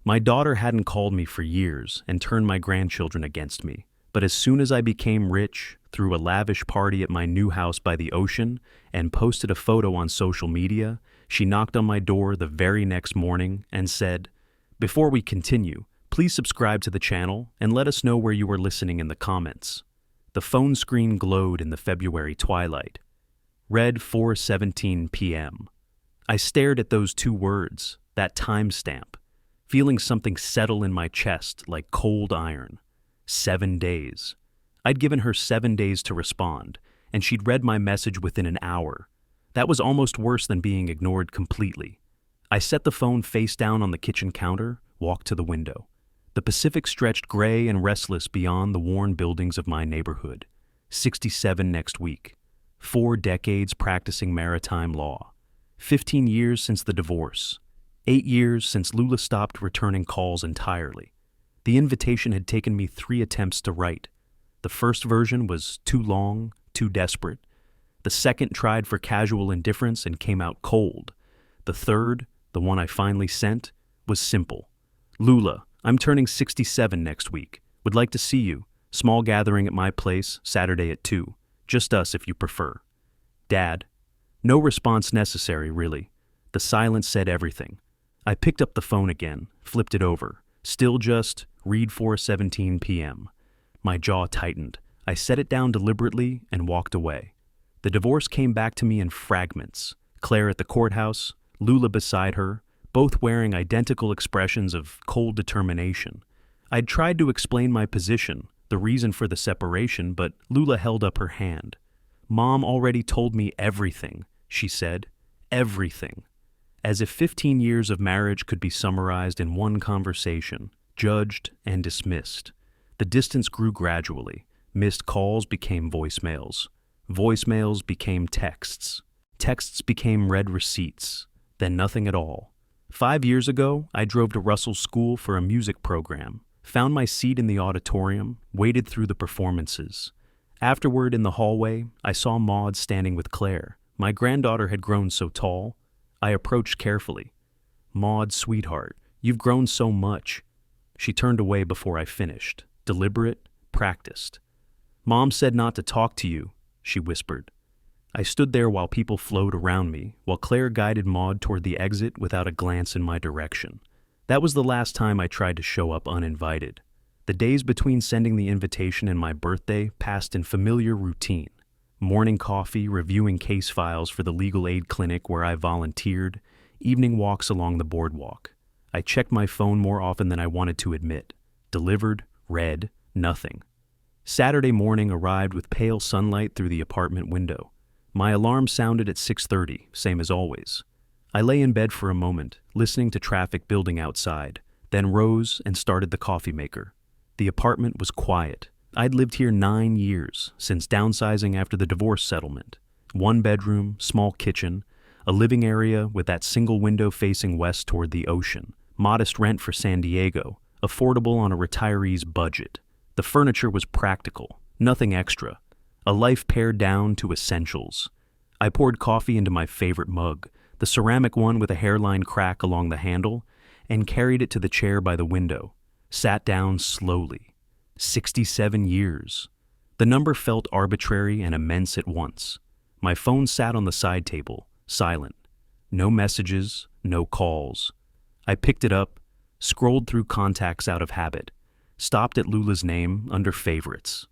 My daughter hadn't called me for years and turned my grandchildren against me. But as soon as I became rich, threw a lavish party at my new house by the ocean, and posted a photo on social media, she knocked on my door the very next morning and said, "Before we continue, please subscribe to the channel and let us know where you are listening in the comments." The phone screen glowed in the February twilight. Read 4:17 p.m. I stared at those two words, that timestamp, feeling something settle in my chest like cold iron. 7 days. I'd given her 7 days to respond, and she'd read my message within an hour. That was almost worse than being ignored completely. I set the phone face down on the kitchen counter, walked to the window. The Pacific stretched gray and restless beyond the worn buildings of my neighborhood. 67 next week. 4 decades practicing maritime law. 15 years since the divorce. 8 years since Lula stopped returning calls entirely. The invitation had taken me 3 attempts to write. The first version was too long, too desperate. The second tried for casual indifference and came out cold. The third, the one I finally sent, was simple. "Lula, I'm turning 67 next week. Would like to see you. Small gathering at my place, Saturday at 2. Just us if you prefer. Dad." No response necessary, really. The silence said everything. I picked up the phone again, flipped it over. Still just, read 4:17 p.m. My jaw tightened. I set it down deliberately and walked away. The divorce came back to me in fragments. Claire at the courthouse, Lula beside her, both wearing identical expressions of cold determination. I'd tried to explain my position, the reason for the separation, but Lula held up her hand. "Mom already told me everything," she said. Everything. As if 15 years of marriage could be summarized in one conversation, judged and dismissed. The distance grew gradually. Missed calls became voicemails. Voicemails became texts. Texts became read receipts. Then nothing at all. 5 years ago, I drove to Russell School for a music program, found my seat in the auditorium, waited through the performances. Afterward, in the hallway, I saw Maud standing with Claire. My granddaughter had grown so tall. I approached carefully. "Maud, sweetheart, you've grown so much." She turned away before I finished. Deliberate, practiced. "Mom said not to talk to you," she whispered. I stood there while people flowed around me, while Claire guided Maud toward the exit without a glance in my direction. That was the last time I tried to show up uninvited. The days between sending the invitation and my birthday passed in familiar routine. Morning coffee, reviewing case files for the legal aid clinic where I volunteered, evening walks along the boardwalk. I checked my phone more often than I wanted to admit. Delivered, read, nothing. Saturday morning arrived with pale sunlight through the apartment window. My alarm sounded at 6:30, same as always. I lay in bed for a moment, listening to traffic building outside, then rose and started the coffee maker. The apartment was quiet. I'd lived here 9 years, since downsizing after the divorce settlement. 1 bedroom, small kitchen, a living area with that single window facing west toward the ocean. Modest rent for San Diego, affordable on a retiree's budget. The furniture was practical, nothing extra. A life pared down to essentials. I poured coffee into my favorite mug, the ceramic one with a hairline crack along the handle, and carried it to the chair by the window. Sat down slowly. 67 years. The number felt arbitrary and immense at once. My phone sat on the side table, silent. No messages, no calls. I picked it up, scrolled through contacts out of habit, stopped at Lula's name under favorites.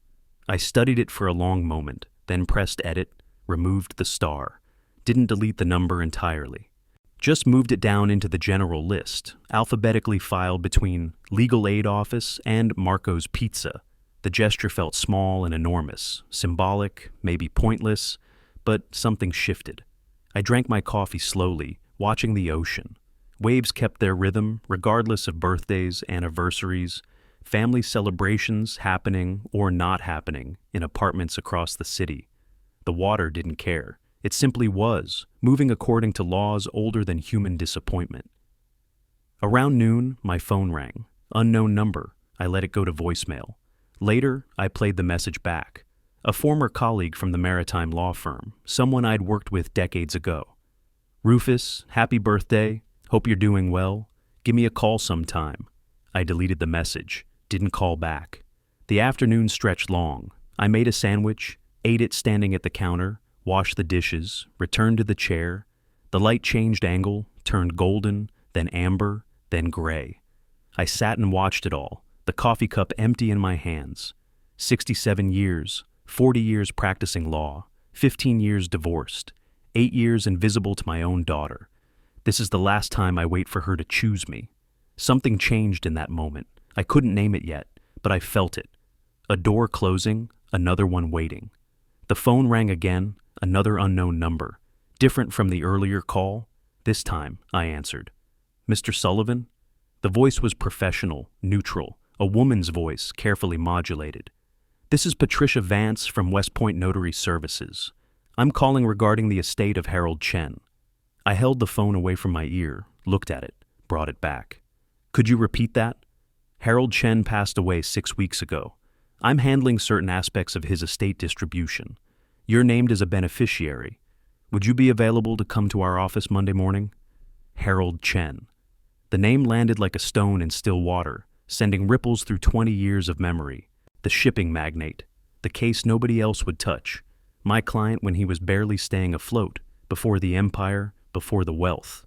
I studied it for a long moment, then pressed edit, removed the star, didn't delete the number entirely. Just moved it down into the general list, alphabetically filed between Legal Aid Office and Marco's Pizza. The gesture felt small and enormous, symbolic, maybe pointless, but something shifted. I drank my coffee slowly, watching the ocean. Waves kept their rhythm, regardless of birthdays, anniversaries, family celebrations happening or not happening in apartments across the city. The water didn't care. It simply was, moving according to laws older than human disappointment. Around noon, my phone rang. Unknown number. I let it go to voicemail. Later, I played the message back. A former colleague from the maritime law firm, someone I'd worked with decades ago. "Rufus, happy birthday. Hope you're doing well. Give me a call sometime. I deleted the message, didn't call back. The afternoon stretched long. I made a sandwich, ate it standing at the counter, washed the dishes, returned to the chair. The light changed angle, turned golden, then amber, then gray. I sat and watched it all, the coffee cup empty in my hands. 67 years, 40 years practicing law, 15 years divorced, 8 years invisible to my own daughter. This is the last time I wait for her to choose me. Something changed in that moment. I couldn't name it yet, but I felt it. A door closing, another one waiting. The phone rang again, another unknown number. Different from the earlier call. This time, I answered. Mr. Sullivan? The voice was professional, neutral, a woman's voice, carefully modulated. This is Patricia Vance from West Point Notary Services. I'm calling regarding the estate of Harold Chen. I held the phone away from my ear, looked at it, brought it back. Could you repeat that? Harold Chen passed away 6 weeks ago. I'm handling certain aspects of his estate distribution. You're named as a beneficiary. Would you be available to come to our office Monday morning? Harold Chen. The name landed like a stone in still water, sending ripples through 20 years of memory. The shipping magnate. The case nobody else would touch. My client when he was barely staying afloat, before the empire, before the wealth.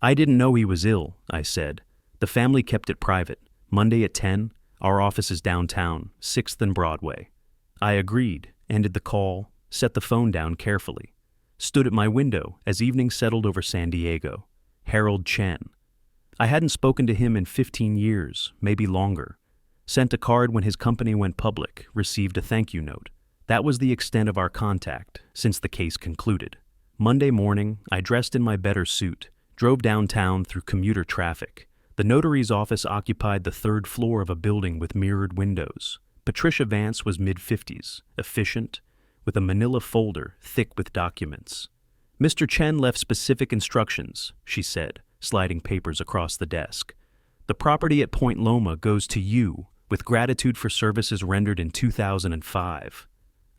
I didn't know he was ill, I said. The family kept it private. Monday at 10, our office is downtown, 6th and Broadway. I agreed, ended the call, set the phone down carefully. Stood at my window as evening settled over San Diego. Harold Chen. I hadn't spoken to him in 15 years, maybe longer. Sent a card when his company went public, received a thank you note. That was the extent of our contact, since the case concluded. Monday morning, I dressed in my better suit, drove downtown through commuter traffic. The notary's office occupied the 3rd floor of a building with mirrored windows. Patricia Vance was mid-50s, efficient, with a manila folder thick with documents. Mr. Chen left specific instructions, she said, sliding papers across the desk. The property at Point Loma goes to you, with gratitude for services rendered in 2005.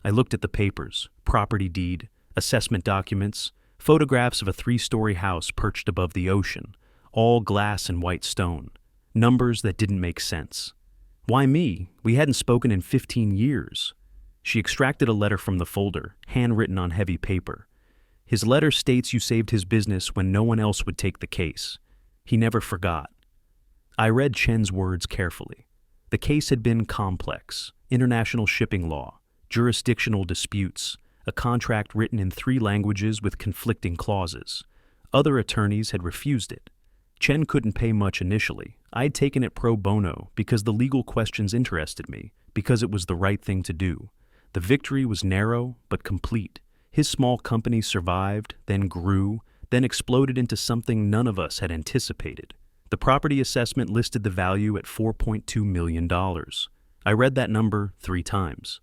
I looked at the papers, property deed, assessment documents, photographs of a 3-story house perched above the ocean, all glass and white stone, numbers that didn't make sense. Why me? We hadn't spoken in 15 years. She extracted a letter from the folder, handwritten on heavy paper. His letter states you saved his business when no one else would take the case. He never forgot. I read Chen's words carefully. The case had been complex, international shipping law, jurisdictional disputes, a contract written in 3 languages with conflicting clauses. Other attorneys had refused it. Chen couldn't pay much initially. I'd taken it pro bono because the legal questions interested me, because it was the right thing to do. The victory was narrow but complete. His small company survived, then grew, then exploded into something none of us had anticipated. The property assessment listed the value at $4.2 million. I read that number 3 times.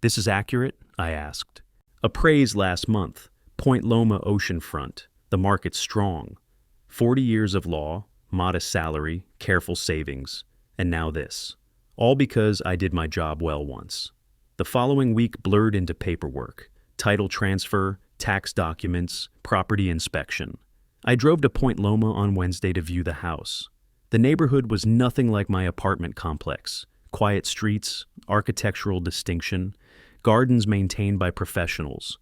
This is accurate? I asked. Appraised last month. Point Loma oceanfront. The market's strong. 40 years of law, modest salary, careful savings, and now this. All because I did my job well once. The following week blurred into paperwork, title transfer, tax documents, property inspection. I drove to Point Loma on Wednesday to view the house. The neighborhood was nothing like my apartment complex. Quiet streets, architectural distinction, gardens maintained by professionals.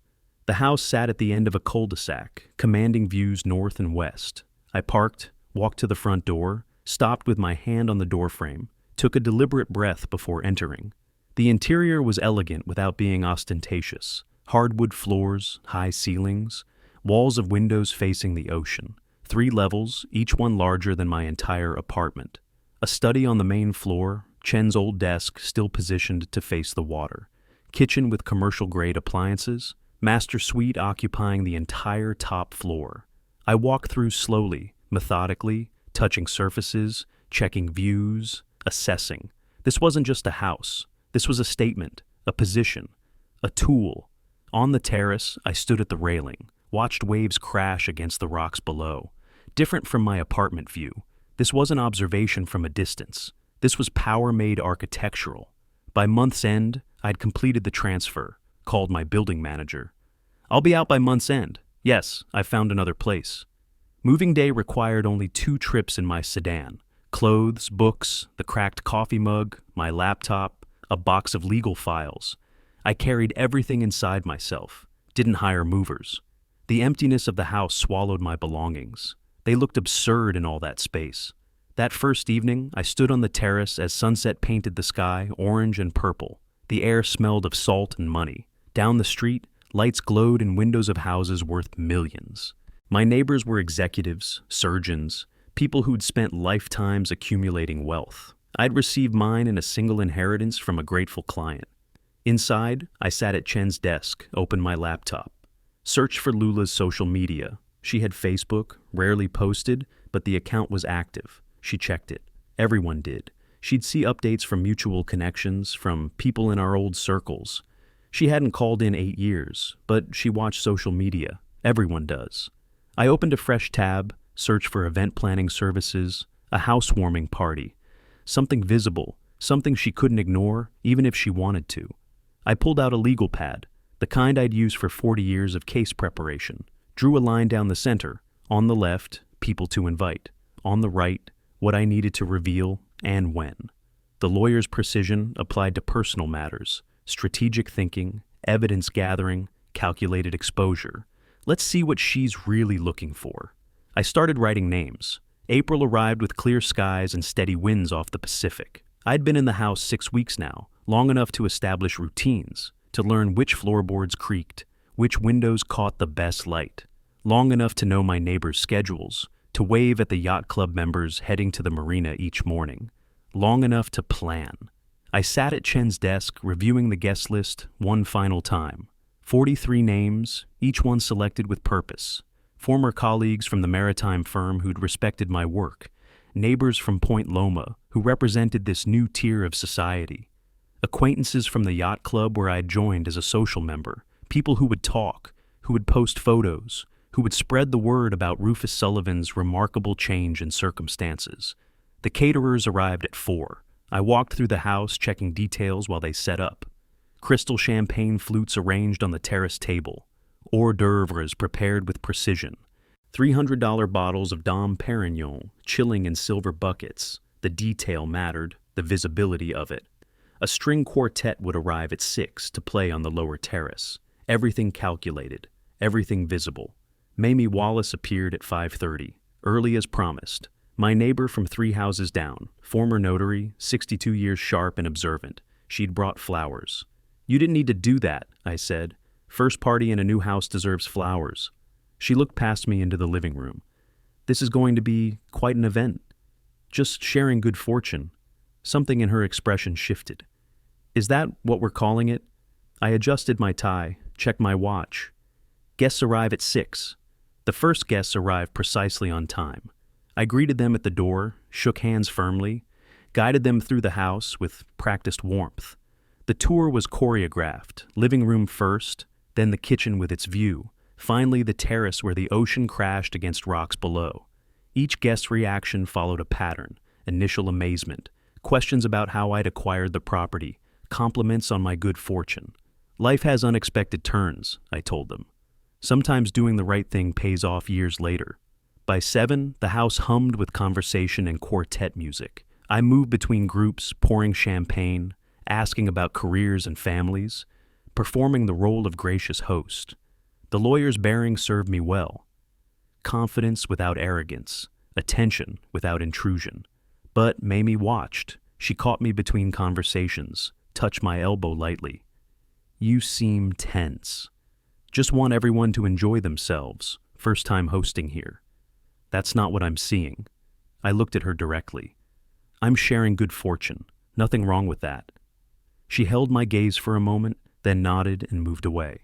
The house sat at the end of a cul-de-sac, commanding views north and west. I parked, walked to the front door, stopped with my hand on the doorframe, took a deliberate breath before entering. The interior was elegant without being ostentatious. Hardwood floors, high ceilings, walls of windows facing the ocean. 3 levels, each one larger than my entire apartment. A study on the main floor, Chen's old desk still positioned to face the water. Kitchen with commercial-grade appliances, master suite occupying the entire top floor. I walked through slowly, methodically, touching surfaces, checking views, assessing. This wasn't just a house. This was a statement, a position, a tool. On the terrace, I stood at the railing, watched waves crash against the rocks below. Different from my apartment view. This wasn't observation from a distance. This was power-made architectural. By month's end, I'd completed the transfer, called my building manager. I'll be out by month's end. Yes, I found another place. Moving day required only 2 trips in my sedan: clothes, books, the cracked coffee mug, my laptop, a box of legal files. I carried everything inside myself, didn't hire movers. The emptiness of the house swallowed my belongings. They looked absurd in all that space. That first evening, I stood on the terrace as sunset painted the sky orange and purple. The air smelled of salt and money. Down the street, lights glowed in windows of houses worth millions. My neighbors were executives, surgeons, people who'd spent lifetimes accumulating wealth. I'd received mine in a single inheritance from a grateful client. Inside, I sat at Chen's desk, opened my laptop. Searched for Lula's social media. She had Facebook, rarely posted, but the account was active. She checked it. Everyone did. She'd see updates from mutual connections, from people in our old circles. She hadn't called in 8 years, but she watched social media. Everyone does. I opened a fresh tab, searched for event planning services, a housewarming party. Something visible, something she couldn't ignore, even if she wanted to. I pulled out a legal pad, the kind I'd used for 40 years of case preparation. Drew a line down the center. On the left, people to invite. On the right, what I needed to reveal and when. The lawyer's precision applied to personal matters, strategic thinking, evidence gathering, calculated exposure. Let's see what she's really looking for. I started writing names. April arrived with clear skies and steady winds off the Pacific. I'd been in the house 6 weeks now, long enough to establish routines, to learn which floorboards creaked, which windows caught the best light, long enough to know my neighbors' schedules, to wave at the yacht club members heading to the marina each morning, long enough to plan. I sat at Chen's desk, reviewing the guest list one final time. 43 names, each one selected with purpose. Former colleagues from the maritime firm who'd respected my work, neighbors from Point Loma who represented this new tier of society, acquaintances from the yacht club where I'd joined as a social member, people who would talk, who would post photos, who would spread the word about Rufus Sullivan's remarkable change in circumstances. The caterers arrived at 4. I walked through the house checking details while they set up. Crystal champagne flutes arranged on the terrace table. Hors d'oeuvres prepared with precision. $300 bottles of Dom Perignon chilling in silver buckets. The detail mattered, the visibility of it. A string quartet would arrive at 6 to play on the lower terrace. Everything calculated, everything visible. Mamie Wallace appeared at 5:30, early as promised. My neighbor from 3 houses down, former notary, 62 years sharp and observant. She'd brought flowers. "You didn't need to do that," I said. "First party in a new house deserves flowers." She looked past me into the living room. "This is going to be quite an event. Just sharing good fortune." Something in her expression shifted. "Is that what we're calling it?" I adjusted my tie, checked my watch. Guests arrive at 6. The first guests arrived precisely on time. I greeted them at the door, shook hands firmly, guided them through the house with practiced warmth. The tour was choreographed, living room first, then the kitchen with its view, finally the terrace where the ocean crashed against rocks below. Each guest's reaction followed a pattern: initial amazement, questions about how I'd acquired the property, compliments on my good fortune. "Life has unexpected turns," I told them. "Sometimes doing the right thing pays off years later." By 7, the house hummed with conversation and quartet music. I moved between groups, pouring champagne, asking about careers and families, performing the role of gracious host. The lawyer's bearing served me well. Confidence without arrogance, attention without intrusion. But Mamie watched. She caught me between conversations, touched my elbow lightly. "You seem tense. Just want everyone to enjoy themselves. First time hosting here." "That's not what I'm seeing." I looked at her directly. "I'm sharing good fortune. Nothing wrong with that." She held my gaze for a moment, then nodded and moved away.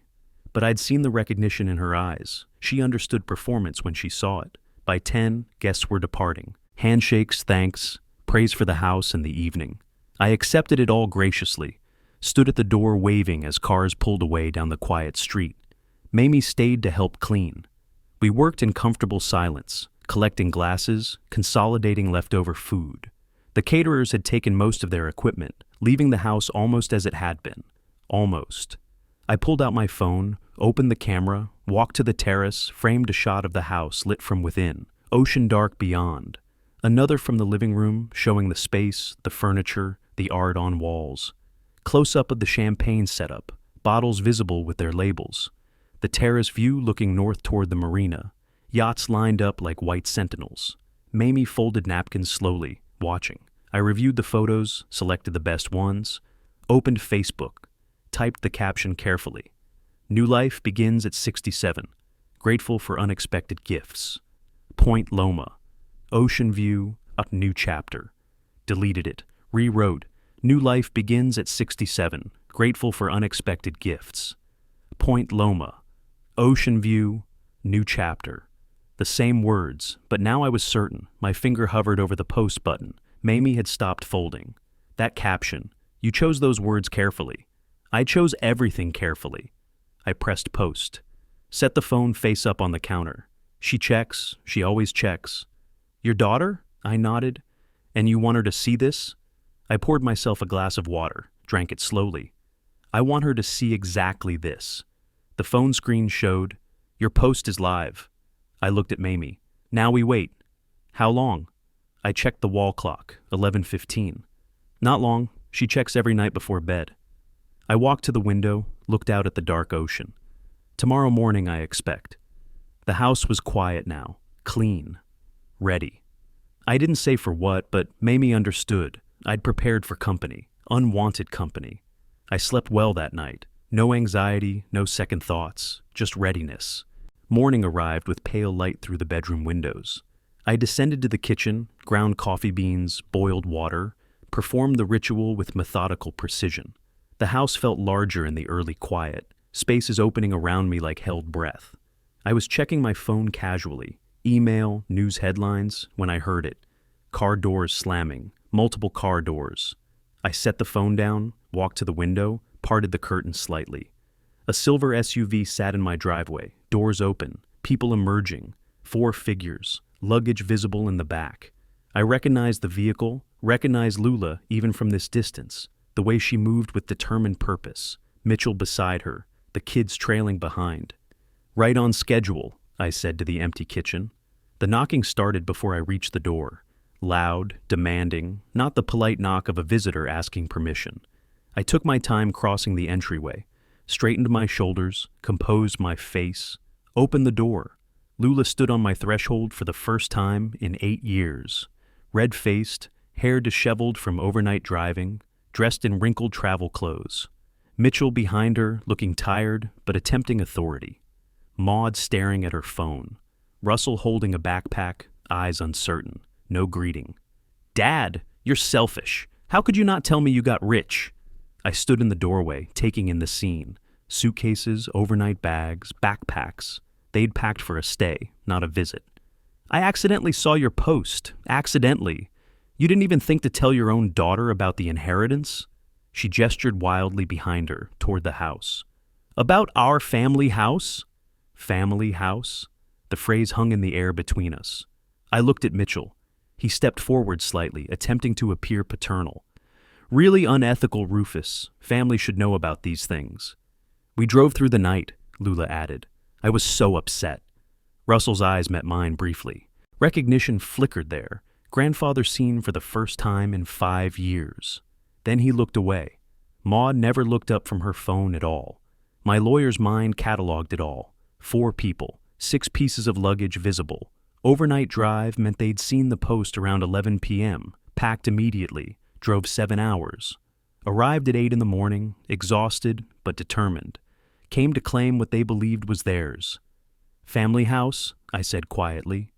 But I'd seen the recognition in her eyes. She understood performance when she saw it. By 10, guests were departing. Handshakes, thanks, praise for the house and the evening. I accepted it all graciously, stood at the door waving as cars pulled away down the quiet street. Mamie stayed to help clean. We worked in comfortable silence, collecting glasses, consolidating leftover food. The caterers had taken most of their equipment, leaving the house almost as it had been. Almost. I pulled out my phone, opened the camera, walked to the terrace, framed a shot of the house lit from within, ocean dark beyond. Another from the living room, showing the space, the furniture, the art on walls. Close-up of the champagne setup, bottles visible with their labels. The terrace view looking north toward the marina, yachts lined up like white sentinels. Mamie folded napkins slowly, watching. I reviewed the photos, selected the best ones, opened Facebook, typed the caption carefully. New life begins at 67, grateful for unexpected gifts. Point Loma, ocean view, a new chapter. Deleted it, rewrote, new life begins at 67, grateful for unexpected gifts. Point Loma, ocean view, new chapter. The same words, but now I was certain. My finger hovered over the post button. Mamie had stopped folding. That caption, you chose those words carefully. I chose everything carefully. I pressed post. Set the phone face up on the counter. She checks, she always checks. Your daughter? I nodded. And you want her to see this? I poured myself a glass of water, drank it slowly. I want her to see exactly this. The phone screen showed, your post is live. I looked at Mamie. Now we wait. How long? I checked the wall clock, 11:15. Not long. She checks every night before bed. I walked to the window, looked out at the dark ocean. Tomorrow morning, I expect. The house was quiet now, clean, ready. I didn't say for what, but Mamie understood. I'd prepared for company, unwanted company. I slept well that night. No anxiety, no second thoughts, just readiness. Morning arrived with pale light through the bedroom windows. I descended to the kitchen, ground coffee beans, boiled water, performed the ritual with methodical precision. The house felt larger in the early quiet, spaces opening around me like held breath. I was checking my phone casually, email, news headlines, when I heard it. Car doors slamming, multiple car doors. I set the phone down, walked to the window, parted the curtains slightly. A silver SUV sat in my driveway, doors open, people emerging, 4 figures, luggage visible in the back. I recognized the vehicle, recognized Lula even from this distance, the way she moved with determined purpose, Mitchell beside her, the kids trailing behind. Right on schedule, I said to the empty kitchen. The knocking started before I reached the door. Loud, demanding, not the polite knock of a visitor asking permission. I took my time crossing the entryway, straightened my shoulders, composed my face, opened the door. Lula stood on my threshold for the first time in 8 years. Red-faced, hair disheveled from overnight driving, dressed in wrinkled travel clothes. Mitchell behind her, looking tired but attempting authority. Maud staring at her phone. Russell holding a backpack, eyes uncertain. No greeting. Dad, you're selfish. How could you not tell me you got rich? I stood in the doorway, taking in the scene. Suitcases, overnight bags, backpacks. They'd packed for a stay, not a visit. I accidentally saw your post. Accidentally. You didn't even think to tell your own daughter about the inheritance? She gestured wildly behind her, toward the house. About our family house? Family house? The phrase hung in the air between us. I looked at Mitchell. He stepped forward slightly, attempting to appear paternal. Really unethical, Rufus. Family should know about these things. We drove through the night, Lula added. I was so upset. Russell's eyes met mine briefly. Recognition flickered there. Grandfather seen for the first time in 5 years. Then he looked away. Maud never looked up from her phone at all. My lawyer's mind cataloged it all. 4 people, 6 pieces of luggage visible. Overnight drive meant they'd seen the post around 11 p.m., packed immediately, drove 7 hours. Arrived at 8 in the morning, exhausted but determined. Came to claim what they believed was theirs. Family house? I said quietly.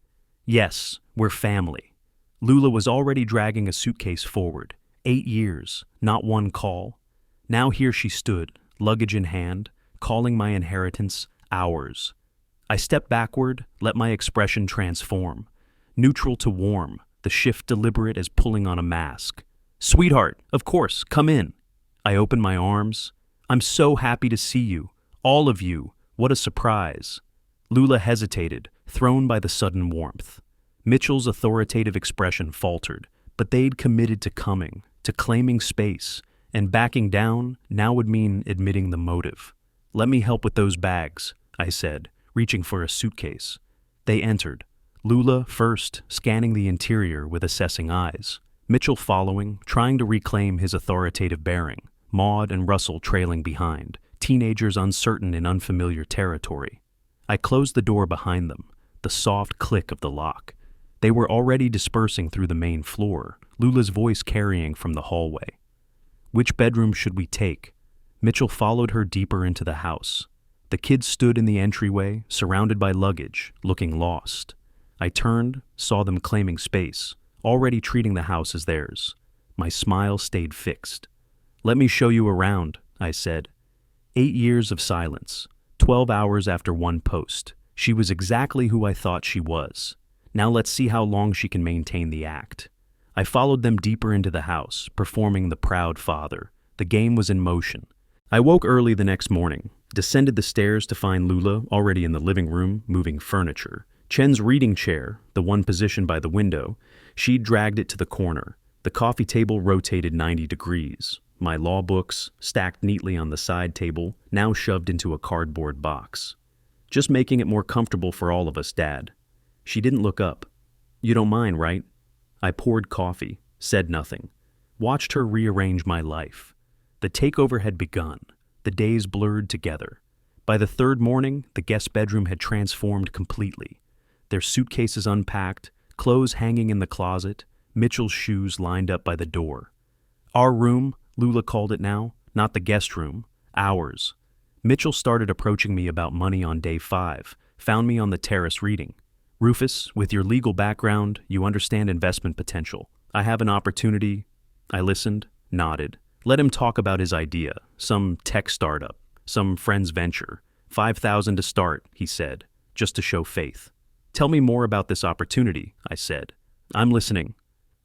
Yes, we're family. Lula was already dragging a suitcase forward. 8 years, not one call. Now here she stood, luggage in hand, calling my inheritance ours. I stepped backward, let my expression transform. Neutral to warm, the shift deliberate as pulling on a mask. Sweetheart, of course, come in. I opened my arms. I'm so happy to see you. All of you. What a surprise. Lula hesitated, thrown by the sudden warmth. Mitchell's authoritative expression faltered, but they'd committed to coming, to claiming space, and backing down now would mean admitting the motive. "Let me help with those bags," I said, reaching for a suitcase. They entered, Lula first, scanning the interior with assessing eyes, Mitchell following, trying to reclaim his authoritative bearing, Maud and Russell trailing behind, teenagers uncertain in unfamiliar territory. I closed the door behind them, the soft click of the lock. They were already dispersing through the main floor, Lula's voice carrying from the hallway. "Which bedroom should we take?" Mitchell followed her deeper into the house. The kids stood in the entryway, surrounded by luggage, looking lost. I turned, saw them claiming space, already treating the house as theirs. My smile stayed fixed. "Let me show you around," I said. 8 years of silence, 12 hours after one post. She was exactly who I thought she was. Now let's see how long she can maintain the act. I followed them deeper into the house, performing the proud father. The game was in motion. I woke early the next morning, descended the stairs to find Lula already in the living room, moving furniture. Chen's reading chair, the one positioned by the window, she'd dragged it to the corner. The coffee table rotated 90 degrees. My law books, stacked neatly on the side table, now shoved into a cardboard box. "Just making it more comfortable for all of us, Dad." She didn't look up. "You don't mind, right?" I poured coffee, said nothing, watched her rearrange my life. The takeover had begun. The days blurred together. By the third morning, the guest bedroom had transformed completely. Their suitcases unpacked, clothes hanging in the closet, Mitchell's shoes lined up by the door. Our room, Lula called it now, not the guest room, ours. Mitchell started approaching me about money on day 5, found me on the terrace reading. "Rufus, with your legal background, you understand investment potential. I have an opportunity." I listened, nodded. Let him talk about his idea, some tech startup, some friend's venture. 5,000 to start, he said, just to show faith. "Tell me more about this opportunity," I said. "I'm listening."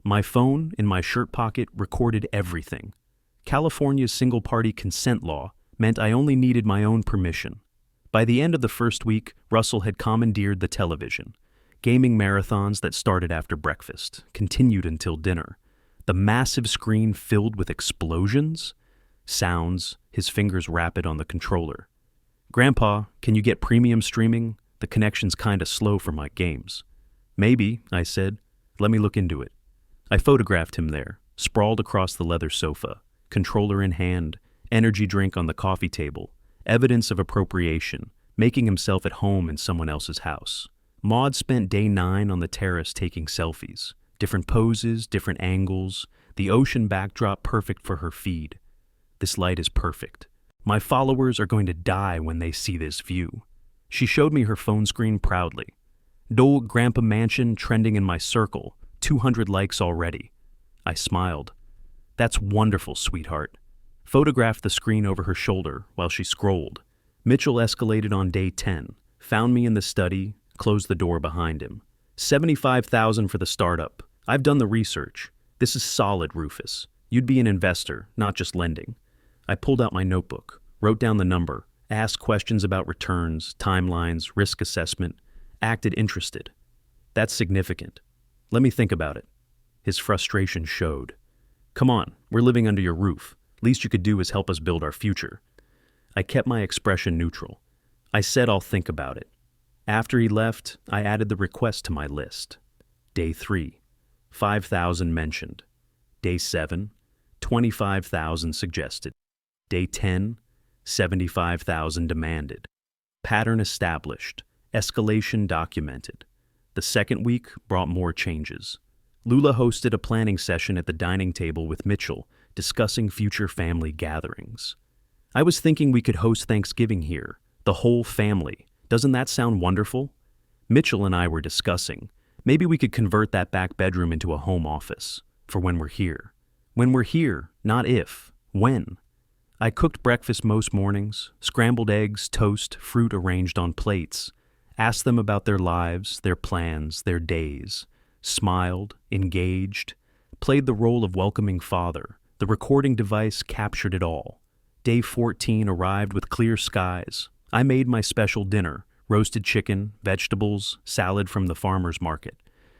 My phone in my shirt pocket recorded everything. California's single-party consent law meant I only needed my own permission. By the end of the first week, Russell had commandeered the television. Gaming marathons that started after breakfast, continued until dinner. The massive screen filled with explosions, sounds, his fingers rapid on the controller. "Grandpa, can you get premium streaming? The connection's kinda slow for my games." "Maybe," I said. "Let me look into it." I photographed him there, sprawled across the leather sofa, controller in hand, energy drink on the coffee table, evidence of appropriation, making himself at home in someone else's house. Maud spent day 9 on the terrace taking selfies. Different poses, different angles, the ocean backdrop perfect for her feed. This light is perfect. My followers are going to die when they see this view. She showed me her phone screen proudly. "Dole Grandpa Mansion trending in my circle, 200 likes already." I smiled. "That's wonderful, sweetheart." Photographed the screen over her shoulder while she scrolled. Mitchell escalated on day 10, found me in the study, closed the door behind him. 75,000 for the startup. I've done the research. This is solid, Rufus. You'd be an investor, not just lending. I pulled out my notebook, wrote down the number, asked questions about returns, timelines, risk assessment, acted interested. "That's significant. Let me think about it." His frustration showed. "Come on, we're living under your roof. Least you could do is help us build our future." I kept my expression neutral. I said I'll think about it. After he left, I added the request to my list. Day 3, 5,000 mentioned. Day 7, 25,000 suggested. Day 10, 75,000 demanded. Pattern established. Escalation documented. The second week brought more changes. Lula hosted a planning session at the dining table with Mitchell, discussing future family gatherings. "I was thinking we could host Thanksgiving here, the whole family. Doesn't that sound wonderful?" Mitchell and I were discussing. Maybe we could convert that back bedroom into a home office, for when we're here. When we're here, not if, when. I cooked breakfast most mornings, scrambled eggs, toast, fruit arranged on plates, asked them about their lives, their plans, their days, smiled, engaged, played the role of welcoming father. The recording device captured it all. Day 14 arrived with clear skies. I made my special dinner, roasted chicken, vegetables, salad from the farmer's market.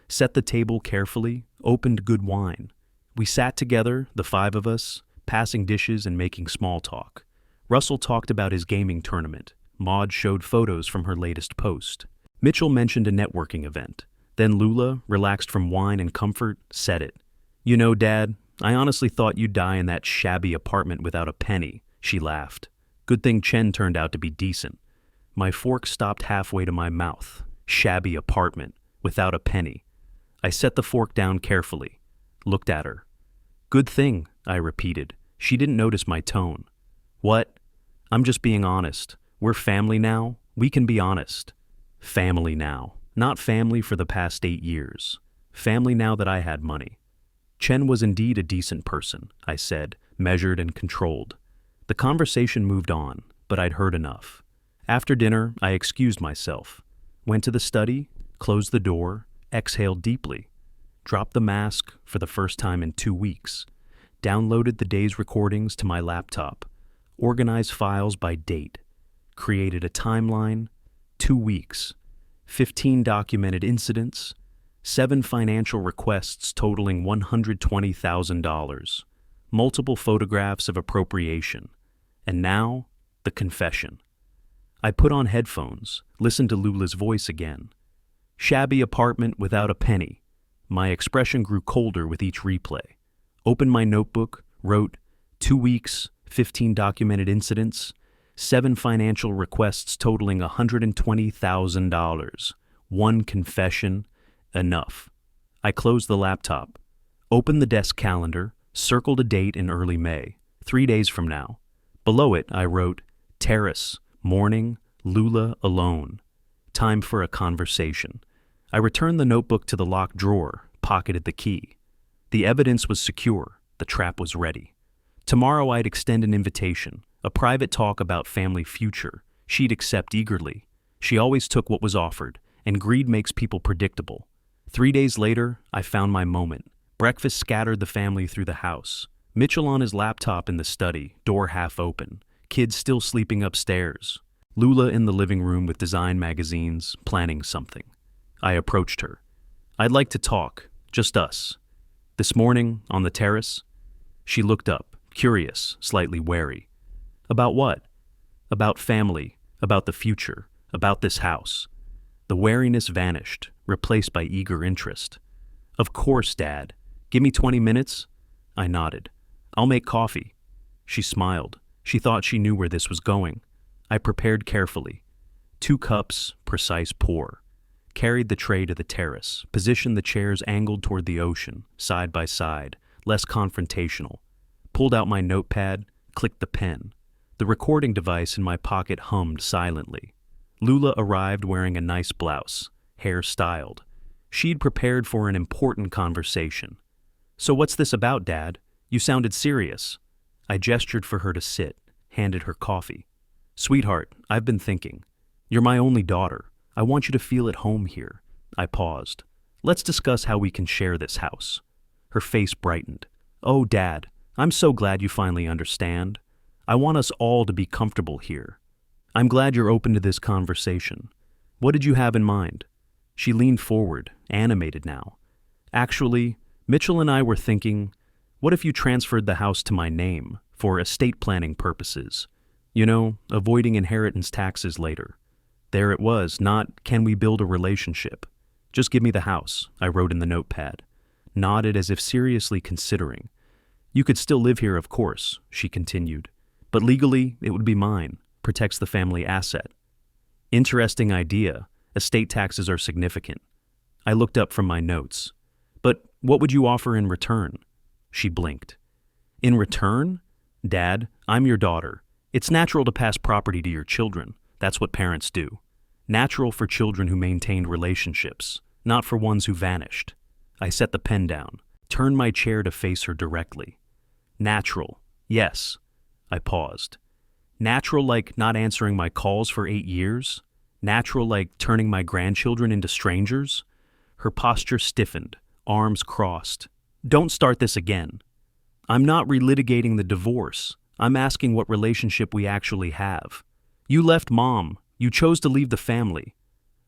Set the table carefully, opened good wine. We sat together, the 5 of us, passing dishes and making small talk. Russell talked about his gaming tournament. Maud showed photos from her latest post. Mitchell mentioned a networking event. Then Lula, relaxed from wine and comfort, said it. "You know, Dad, I honestly thought you'd die in that shabby apartment without a penny," she laughed. "Good thing Chen turned out to be decent." My fork stopped halfway to my mouth. Shabby apartment, without a penny. I set the fork down carefully, looked at her. "Good thing," I repeated. She didn't notice my tone. "What? I'm just being honest. We're family now. We can be honest." Family now. Not family for the past 8 years. Family now that I had money. Chen was indeed a decent person, I said, measured and controlled. The conversation moved on, but I'd heard enough. After dinner, I excused myself, went to the study, closed the door, exhaled deeply, dropped the mask for the first time in 2 weeks, downloaded the day's recordings to my laptop, organized files by date, created a timeline, 2 weeks, 15 documented incidents, 7 financial requests totaling $120,000, multiple photographs of appropriation, and now, the confession. I put on headphones, listened to Lula's voice again. Shabby apartment without a penny. My expression grew colder with each replay. Opened my notebook, wrote 2 weeks, 15 documented incidents, 7 financial requests totaling $120,000. 1 confession, enough. I closed the laptop, opened the desk calendar, circled a date in early May, 3 days from now. Below it, I wrote, "Terrace, morning, Lula alone. Time for a conversation." I returned the notebook to the locked drawer, pocketed the key. The evidence was secure. The trap was ready. Tomorrow I'd extend an invitation, a private talk about family future. She'd accept eagerly. She always took what was offered, and greed makes people predictable. 3 days later, I found my moment. Breakfast scattered the family through the house. Mitchell on his laptop in the study, door half open. Kids still sleeping upstairs. Lula in the living room with design magazines, planning something. I approached her. "I'd like to talk, just us. This morning, on the terrace." She looked up, curious, slightly wary. "About what?" "About family, about the future, about this house." The wariness vanished, replaced by eager interest. "Of course, Dad. Give me 20 minutes?" I nodded. "I'll make coffee." She smiled. She thought she knew where this was going. I prepared carefully. 2 cups, precise pour. Carried the tray to the terrace, positioned the chairs angled toward the ocean, side by side, less confrontational. Pulled out my notepad, clicked the pen. The recording device in my pocket hummed silently. Lula arrived wearing a nice blouse, hair styled. She'd prepared for an important conversation. "So what's this about, Dad? You sounded serious." I gestured for her to sit, handed her coffee. "Sweetheart, I've been thinking. You're my only daughter. I want you to feel at home here." I paused. "Let's discuss how we can share this house." Her face brightened. "Oh, Dad, I'm so glad you finally understand. I want us all to be comfortable here. I'm glad you're open to this conversation. What did you have in mind?" She leaned forward, animated now. "Actually, Mitchell and I were thinking, what if you transferred the house to my name for estate planning purposes? You know, avoiding inheritance taxes later." There it was, not, "Can we build a relationship?" "Just give me the house," I wrote in the notepad. Nodded as if seriously considering. "You could still live here, of course," she continued. "But legally, it would be mine. Protects the family asset." Interesting idea. Estate taxes are significant. I looked up from my notes. "But what would you offer in return?" She blinked. "In return? Dad, I'm your daughter. It's natural to pass property to your children. That's what parents do. Natural for children who maintained relationships, not for ones who vanished." I set the pen down, turned my chair to face her directly. "Natural, yes." I paused. "Natural like not answering my calls for 8 years? Natural like turning my grandchildren into strangers?" Her posture stiffened, arms crossed. "Don't start this again. I'm not relitigating the divorce. I'm asking what relationship we actually have. You left Mom. You chose to leave the family.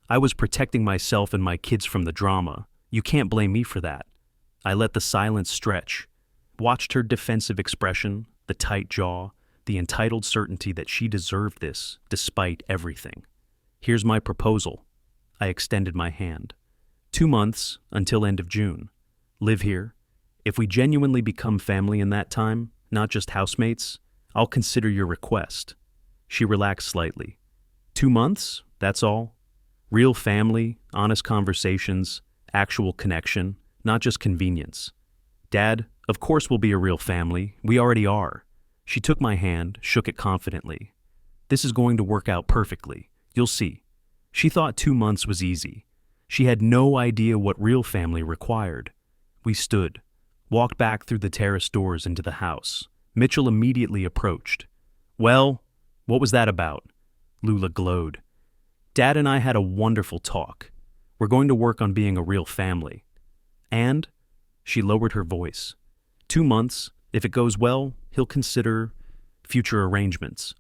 I was protecting myself and my kids from the drama. You can't blame me for that." I let the silence stretch, watched her defensive expression, the tight jaw, the entitled certainty that she deserved this despite everything. Here's my proposal. I extended my hand. 2 months until end of June. Live here. If we genuinely become family in that time, not just housemates, I'll consider your request. She relaxed slightly. 2 months? That's all? Real family, honest conversations, actual connection, not just convenience. Dad, of course we'll be a real family. We already are. She took my hand, shook it confidently. This is going to work out perfectly. You'll see. She thought 2 months was easy. She had no idea what real family required. We stood, walked back through the terrace doors into the house. Mitchell immediately approached. Well, what was that about? Lula glowed. Dad and I had a wonderful talk. We're going to work on being a real family. And, she lowered her voice, 2 months, if it goes well, he'll consider future arrangements.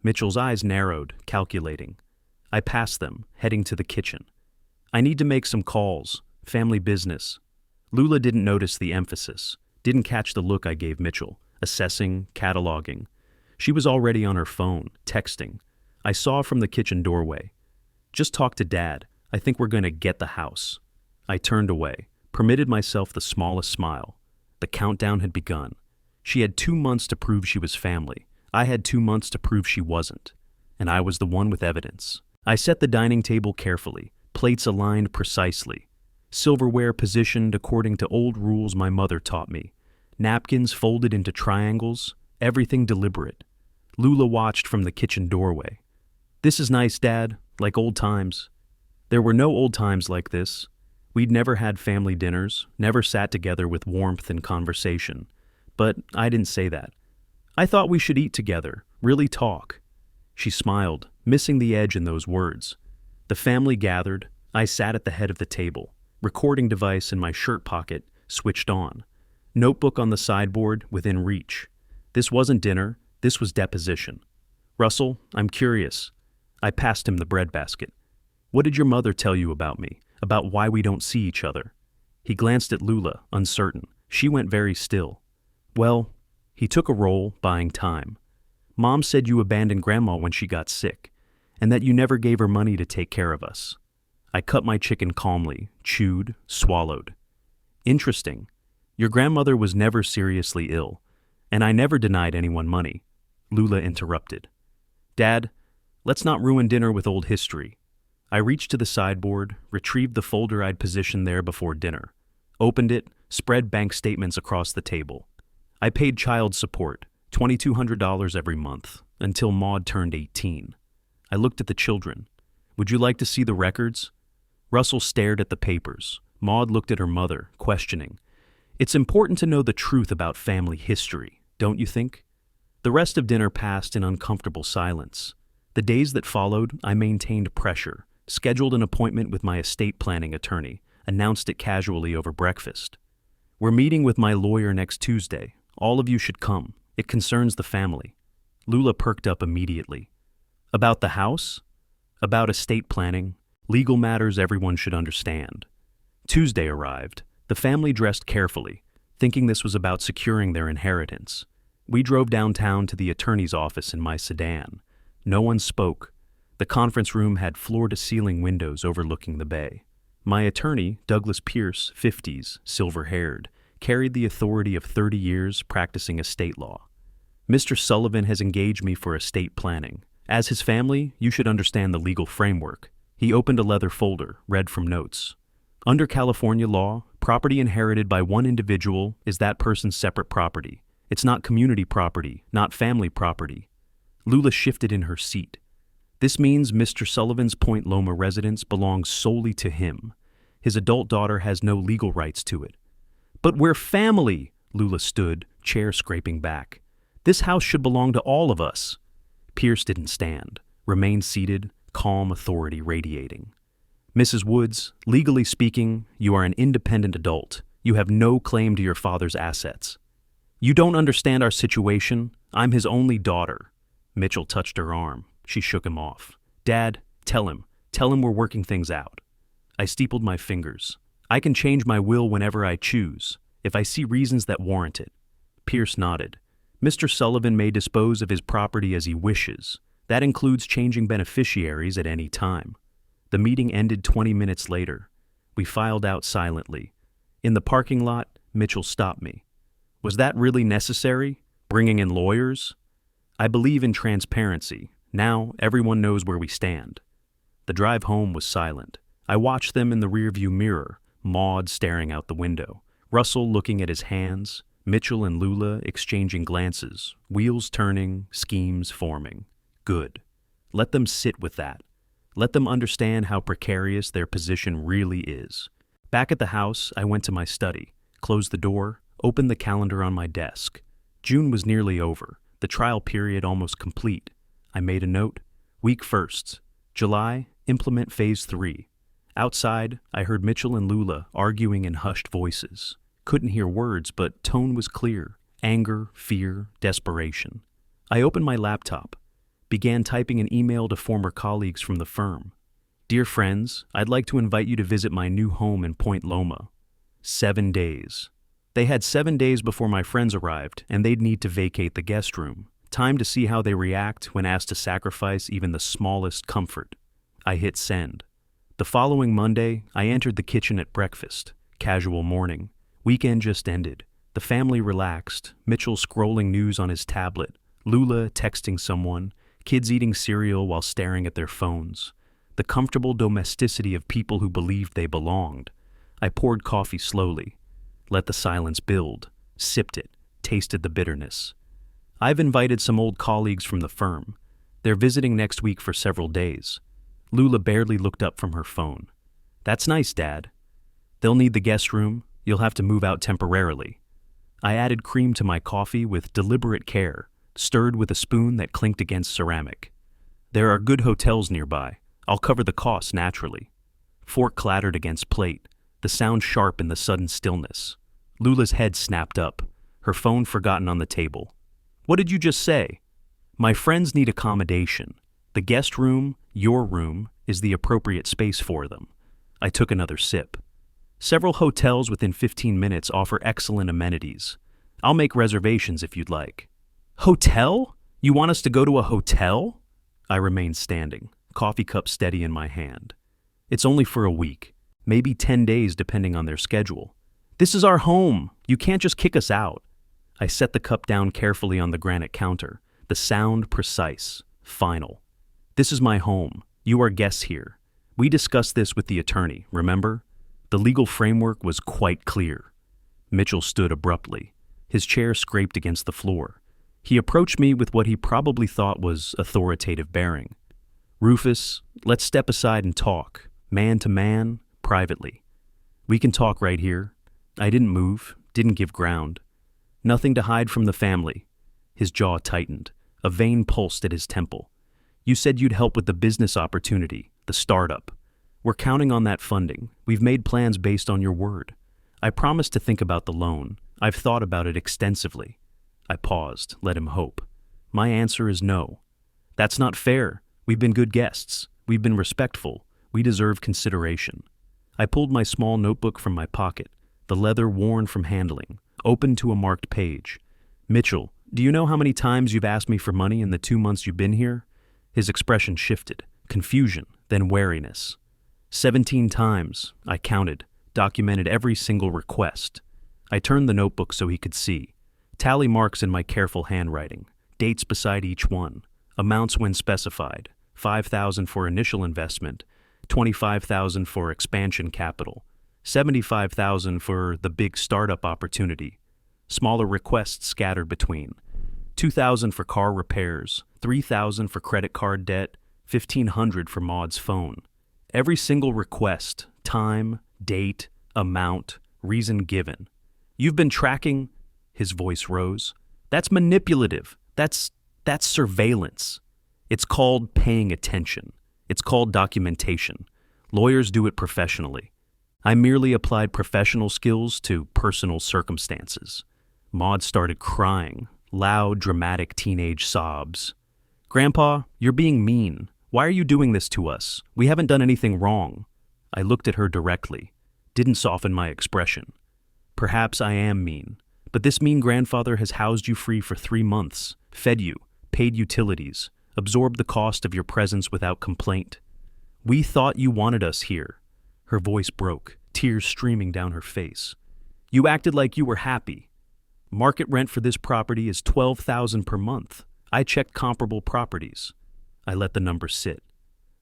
Mitchell's eyes narrowed, calculating. I passed them, heading to the kitchen. I need to make some calls, family business. Lula didn't notice the emphasis, didn't catch the look I gave Mitchell, assessing, cataloging. She was already on her phone, texting. I saw from the kitchen doorway. Just talk to Dad. I think we're going to get the house. I turned away, permitted myself the smallest smile. The countdown had begun. She had 2 months to prove she was family. I had 2 months to prove she wasn't. And I was the one with evidence. I set the dining table carefully, plates aligned precisely. Silverware positioned according to old rules my mother taught me. Napkins folded into triangles, everything deliberate. Lula watched from the kitchen doorway. This is nice, Dad, like old times. There were no old times like this. We'd never had family dinners, never sat together with warmth and conversation. But I didn't say that. I thought we should eat together, really talk. She smiled, missing the edge in those words. The family gathered. I sat at the head of the table, recording device in my shirt pocket, switched on. Notebook on the sideboard, within reach. This wasn't dinner, this was deposition. Russell, I'm curious. I passed him the bread basket. What did your mother tell you about me, about why we don't see each other? He glanced at Lula, uncertain. She went very still. Well, he took a roll, buying time. Mom said you abandoned Grandma when she got sick, and that you never gave her money to take care of us. I cut my chicken calmly, chewed, swallowed. Interesting. Your grandmother was never seriously ill, and I never denied anyone money. Lula interrupted. Dad, let's not ruin dinner with old history. I reached to the sideboard, retrieved the folder I'd positioned there before dinner, opened it, spread bank statements across the table. I paid child support, $2,200 every month, until Maud turned 18. I looked at the children. Would you like to see the records? Russell stared at the papers. Maud looked at her mother, questioning. It's important to know the truth about family history, don't you think? The rest of dinner passed in uncomfortable silence. The days that followed, I maintained pressure, scheduled an appointment with my estate planning attorney, announced it casually over breakfast. We're meeting with my lawyer next Tuesday. All of you should come. It concerns the family. Lula perked up immediately. About the house? About estate planning, legal matters everyone should understand. Tuesday arrived. The family dressed carefully, thinking this was about securing their inheritance. We drove downtown to the attorney's office in my sedan. No one spoke. The conference room had floor-to-ceiling windows overlooking the bay. My attorney, Douglas Pierce, 50s, silver-haired, carried the authority of 30 years practicing estate law. Mr. Sullivan has engaged me for estate planning. As his family, you should understand the legal framework. He opened a leather folder, read from notes. Under California law, property inherited by one individual is that person's separate property. It's not community property, not family property. Lula shifted in her seat. This means Mr. Sullivan's Point Loma residence belongs solely to him. His adult daughter has no legal rights to it. But we're family, Lula stood, chair scraping back. This house should belong to all of us. Pierce didn't stand, remained seated, calm authority radiating. Mrs. Woods, legally speaking, you are an independent adult. You have no claim to your father's assets. You don't understand our situation. I'm his only daughter. Mitchell touched her arm. She shook him off. Dad, tell him. Tell him we're working things out. I steepled my fingers. I can change my will whenever I choose, if I see reasons that warrant it. Pierce nodded. Mr. Sullivan may dispose of his property as he wishes. That includes changing beneficiaries at any time. The meeting ended 20 minutes later. We filed out silently. In the parking lot, Mitchell stopped me. Was that really necessary? Bringing in lawyers? I believe in transparency. Now everyone knows where we stand. The drive home was silent. I watched them in the rearview mirror, Maud staring out the window, Russell looking at his hands, Mitchell and Lula exchanging glances, wheels turning, schemes forming. Good. Let them sit with that. Let them understand how precarious their position really is. Back at the house, I went to my study, closed the door, opened the calendar on my desk. June was nearly over, the trial period almost complete. I made a note. Week 1st. July, implement phase 3. Outside, I heard Mitchell and Lula arguing in hushed voices. Couldn't hear words, but tone was clear. Anger, fear, desperation. I opened my laptop, began typing an email to former colleagues from the firm. Dear friends, I'd like to invite you to visit my new home in Point Loma. 7 days. They had 7 days before my friends arrived, and they'd need to vacate the guest room. Time to see how they react when asked to sacrifice even the smallest comfort. I hit send. The following Monday, I entered the kitchen at breakfast. Casual morning. Weekend just ended. The family relaxed, Mitchell scrolling news on his tablet, Lula texting someone, kids eating cereal while staring at their phones. The comfortable domesticity of people who believed they belonged. I poured coffee slowly, let the silence build, sipped it, tasted the bitterness. I've invited some old colleagues from the firm. They're visiting next week for several days. Lula barely looked up from her phone. That's nice, Dad. They'll need the guest room. You'll have to move out temporarily. I added cream to my coffee with deliberate care, stirred with a spoon that clinked against ceramic. There are good hotels nearby. I'll cover the costs naturally. Fork clattered against plate, the sound sharp in the sudden stillness. Lula's head snapped up, her phone forgotten on the table. What did you just say? My friends need accommodation. The guest room, your room, is the appropriate space for them. I took another sip. Several hotels within 15 minutes offer excellent amenities. I'll make reservations if you'd like. Hotel? You want us to go to a hotel? I remained standing, coffee cup steady in my hand. It's only for a week, maybe 10 days depending on their schedule. This is our home. You can't just kick us out. I set the cup down carefully on the granite counter, the sound precise, final. This is my home. You are guests here. We discussed this with the attorney, remember? The legal framework was quite clear. Mitchell stood abruptly. His chair scraped against the floor. He approached me with what he probably thought was authoritative bearing. Rufus, let's step aside and talk, man to man, privately. We can talk right here. I didn't move, didn't give ground. Nothing to hide from the family. His jaw tightened. A vein pulsed at his temple. You said you'd help with the business opportunity, the startup. We're counting on that funding. We've made plans based on your word. I promised to think about the loan. I've thought about it extensively. I paused, let him hope. My answer is no. That's not fair. We've been good guests. We've been respectful. We deserve consideration. I pulled my small notebook from my pocket, the leather worn from handling, opened to a marked page. Mitchell, do you know how many times you've asked me for money in the 2 months you've been here? His expression shifted, confusion, then wariness. 17 times, I counted, documented every single request. I turned the notebook so he could see. Tally marks in my careful handwriting, dates beside each one, amounts when specified, $5,000 for initial investment, $25,000 for expansion capital, $75,000 for the big startup opportunity, smaller requests scattered between, $2,000 for car repairs, $3,000 for credit card debt, $1,500 for Maud's phone. Every single request, time, date, amount, reason given. You've been tracking, his voice rose. That's manipulative. That's surveillance. It's called paying attention. It's called documentation. Lawyers do it professionally. I merely applied professional skills to personal circumstances. Maud started crying, loud, dramatic teenage sobs. Grandpa, you're being mean. Why are you doing this to us? We haven't done anything wrong. I looked at her directly, didn't soften my expression. Perhaps I am mean, But this mean grandfather has housed you free for 3 months, fed you, paid utilities, absorbed the cost of your presence without complaint. We thought you wanted us here." Her voice broke, tears streaming down her face. "You acted like you were happy. Market rent for this property is $12,000 per month. I checked comparable properties." I let the number sit.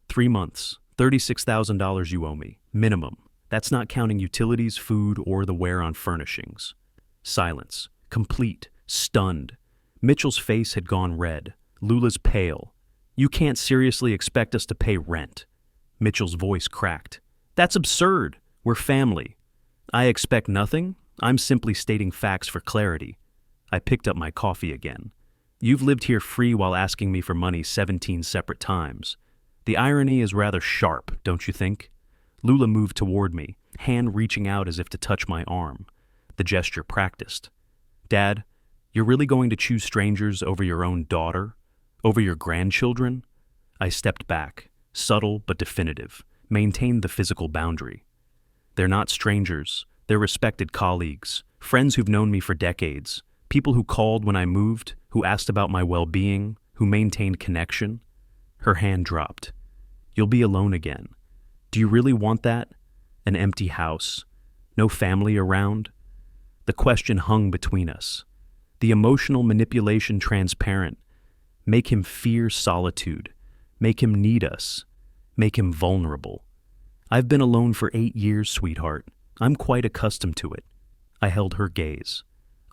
3 months, $36,000 you owe me, minimum. That's not counting utilities, food, or the wear on furnishings. Silence, complete, stunned. Mitchell's face had gone red. Lula's pale. "You can't seriously expect us to pay rent." Mitchell's voice cracked. "That's absurd. We're family." "I expect nothing. I'm simply stating facts for clarity." I picked up my coffee again. "You've lived here free while asking me for money 17 separate times. The irony is rather sharp, don't you think?" Lula moved toward me, hand reaching out as if to touch my arm. The gesture practiced. "Dad, you're really going to choose strangers over your own daughter? Over your grandchildren?" I stepped back, subtle but definitive, maintained the physical boundary. "They're not strangers. They're respected colleagues, friends who've known me for decades, people who called when I moved, who asked about my well-being, who maintained connection." Her hand dropped. "You'll be alone again. Do you really want that? An empty house? No family around?" The question hung between us. The emotional manipulation transparent. Make him fear solitude. Make him need us. Make him vulnerable. "I've been alone for 8 years, sweetheart. I'm quite accustomed to it." I held her gaze.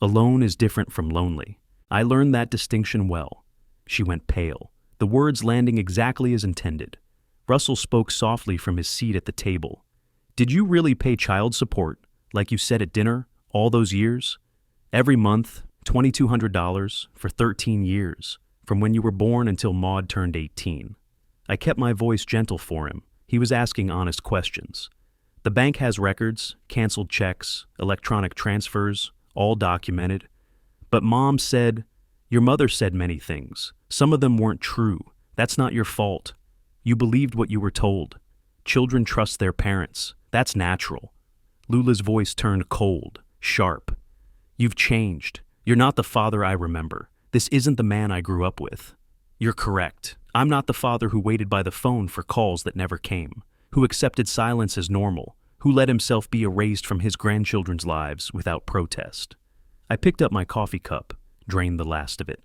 Alone is different from lonely. I learned that distinction well. She went pale, the words landing exactly as intended. Russell spoke softly from his seat at the table. "Did you really pay child support, like you said at dinner, all those years? Every month, $2,200 for 13 years, from when you were born until Maud turned 18. I kept my voice gentle for him. He was asking honest questions. "The bank has records, canceled checks, electronic transfers, all documented. But Mom said, your mother said many things. Some of them weren't true. That's not your fault. You believed what you were told. Children trust their parents. That's natural." Lula's voice turned cold, sharp. "You've changed. You're not the father I remember. This isn't the man I grew up with." "You're correct. I'm not the father who waited by the phone for calls that never came, who accepted silence as normal, who let himself be erased from his grandchildren's lives without protest." I picked up my coffee cup, drained the last of it.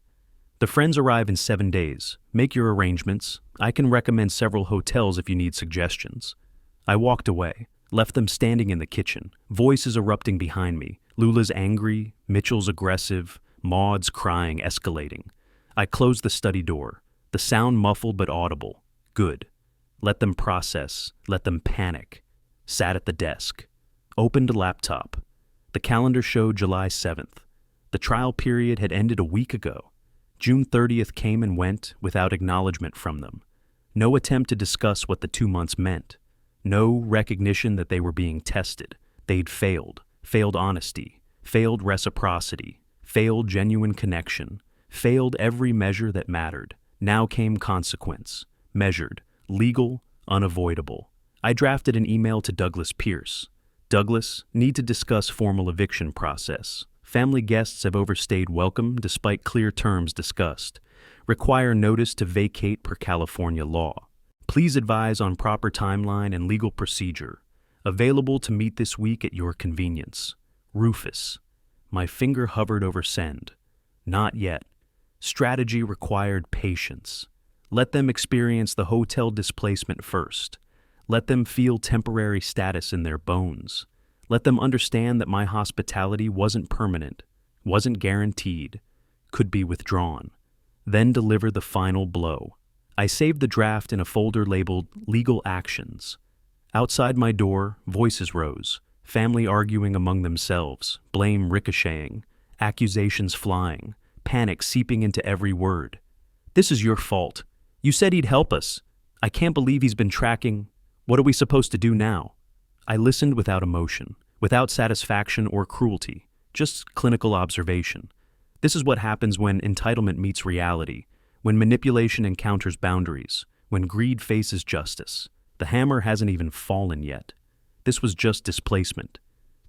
"The friends arrive in 7 days. Make your arrangements. I can recommend several hotels if you need suggestions." I walked away, left them standing in the kitchen, voices erupting behind me, Lula's angry, Mitchell's aggressive, Maud's crying escalating. I closed the study door, the sound muffled but audible. Good. Let them process, let them panic. Sat at the desk. Opened a laptop. The calendar showed July 7th. The trial period had ended a week ago. June 30th came and went without acknowledgement from them. No attempt to discuss what the 2 months meant. No recognition that they were being tested. They'd failed. Failed honesty. Failed reciprocity. Failed genuine connection. Failed every measure that mattered. Now came consequence. Measured. Legal. Unavoidable. I drafted an email to Douglas Pierce. "Douglas, need to discuss formal eviction process. Family guests have overstayed welcome despite clear terms discussed. Require notice to vacate per California law. Please advise on proper timeline and legal procedure. Available to meet this week at your convenience. Rufus." My finger hovered over send. Not yet. Strategy required patience. Let them experience the hotel displacement first. Let them feel temporary status in their bones. Let them understand that my hospitality wasn't permanent, wasn't guaranteed, could be withdrawn. Then deliver the final blow. I saved the draft in a folder labeled Legal Actions. Outside my door, voices rose, family arguing among themselves, blame ricocheting, accusations flying, panic seeping into every word. "This is your fault. You said he'd help us. I can't believe he's been tracking. What are we supposed to do now?" I listened without emotion, without satisfaction or cruelty, just clinical observation. This is what happens when entitlement meets reality, when manipulation encounters boundaries, when greed faces justice. The hammer hasn't even fallen yet. This was just displacement,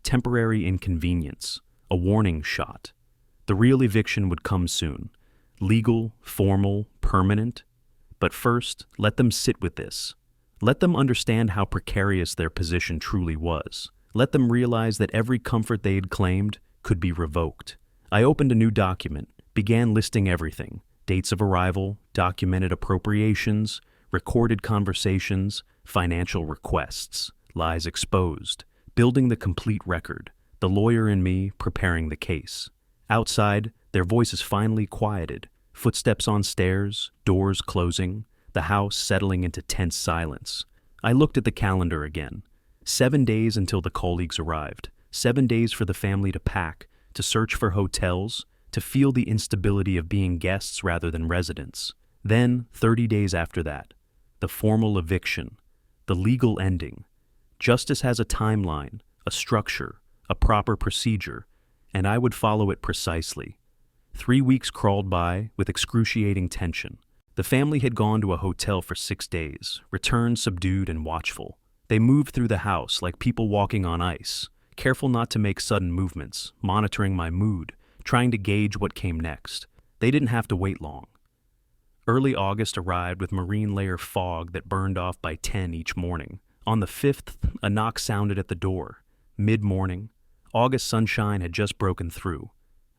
temporary inconvenience, a warning shot. The real eviction would come soon. Legal, formal, permanent. But first, let them sit with this. Let them understand how precarious their position truly was. Let them realize that every comfort they had claimed could be revoked. I opened a new document, began listing everything: dates of arrival, documented appropriations, recorded conversations, financial requests, lies exposed, building the complete record, the lawyer in me preparing the case. Outside, their voices finally quieted, footsteps on stairs, doors closing, the house settling into tense silence. I looked at the calendar again. 7 days until the colleagues arrived. 7 days for the family to pack, to search for hotels, to feel the instability of being guests rather than residents. Then, 30 days after that, the formal eviction, the legal ending. Justice has a timeline, a structure, a proper procedure, and I would follow it precisely. 3 weeks crawled by with excruciating tension. The family had gone to a hotel for 6 days, returned subdued and watchful. They moved through the house like people walking on ice, careful not to make sudden movements, monitoring my mood, trying to gauge what came next. They didn't have to wait long. Early August arrived with marine layer fog that burned off by 10 each morning. On the 5th, a knock sounded at the door. Mid-morning, August sunshine had just broken through.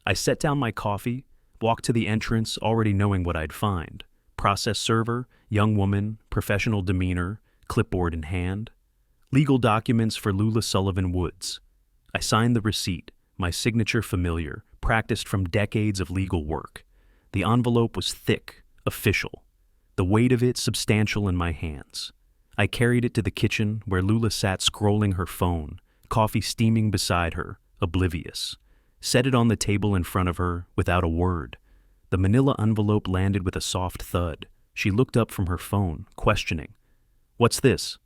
I set down my coffee, walked to the entrance already knowing what I'd find. Process server, young woman, professional demeanor, clipboard in hand. Legal documents for Lula Sullivan Woods. I signed the receipt, my signature familiar, practiced from decades of legal work. The envelope was thick, official. The weight of it substantial in my hands. I carried it to the kitchen where Lula sat scrolling her phone, coffee steaming beside her, oblivious. Set it on the table in front of her without a word. The manila envelope landed with a soft thud. She looked up from her phone, questioning. "What's this?"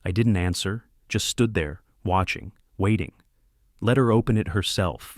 I didn't answer, just stood there, watching, waiting. Let her open it herself.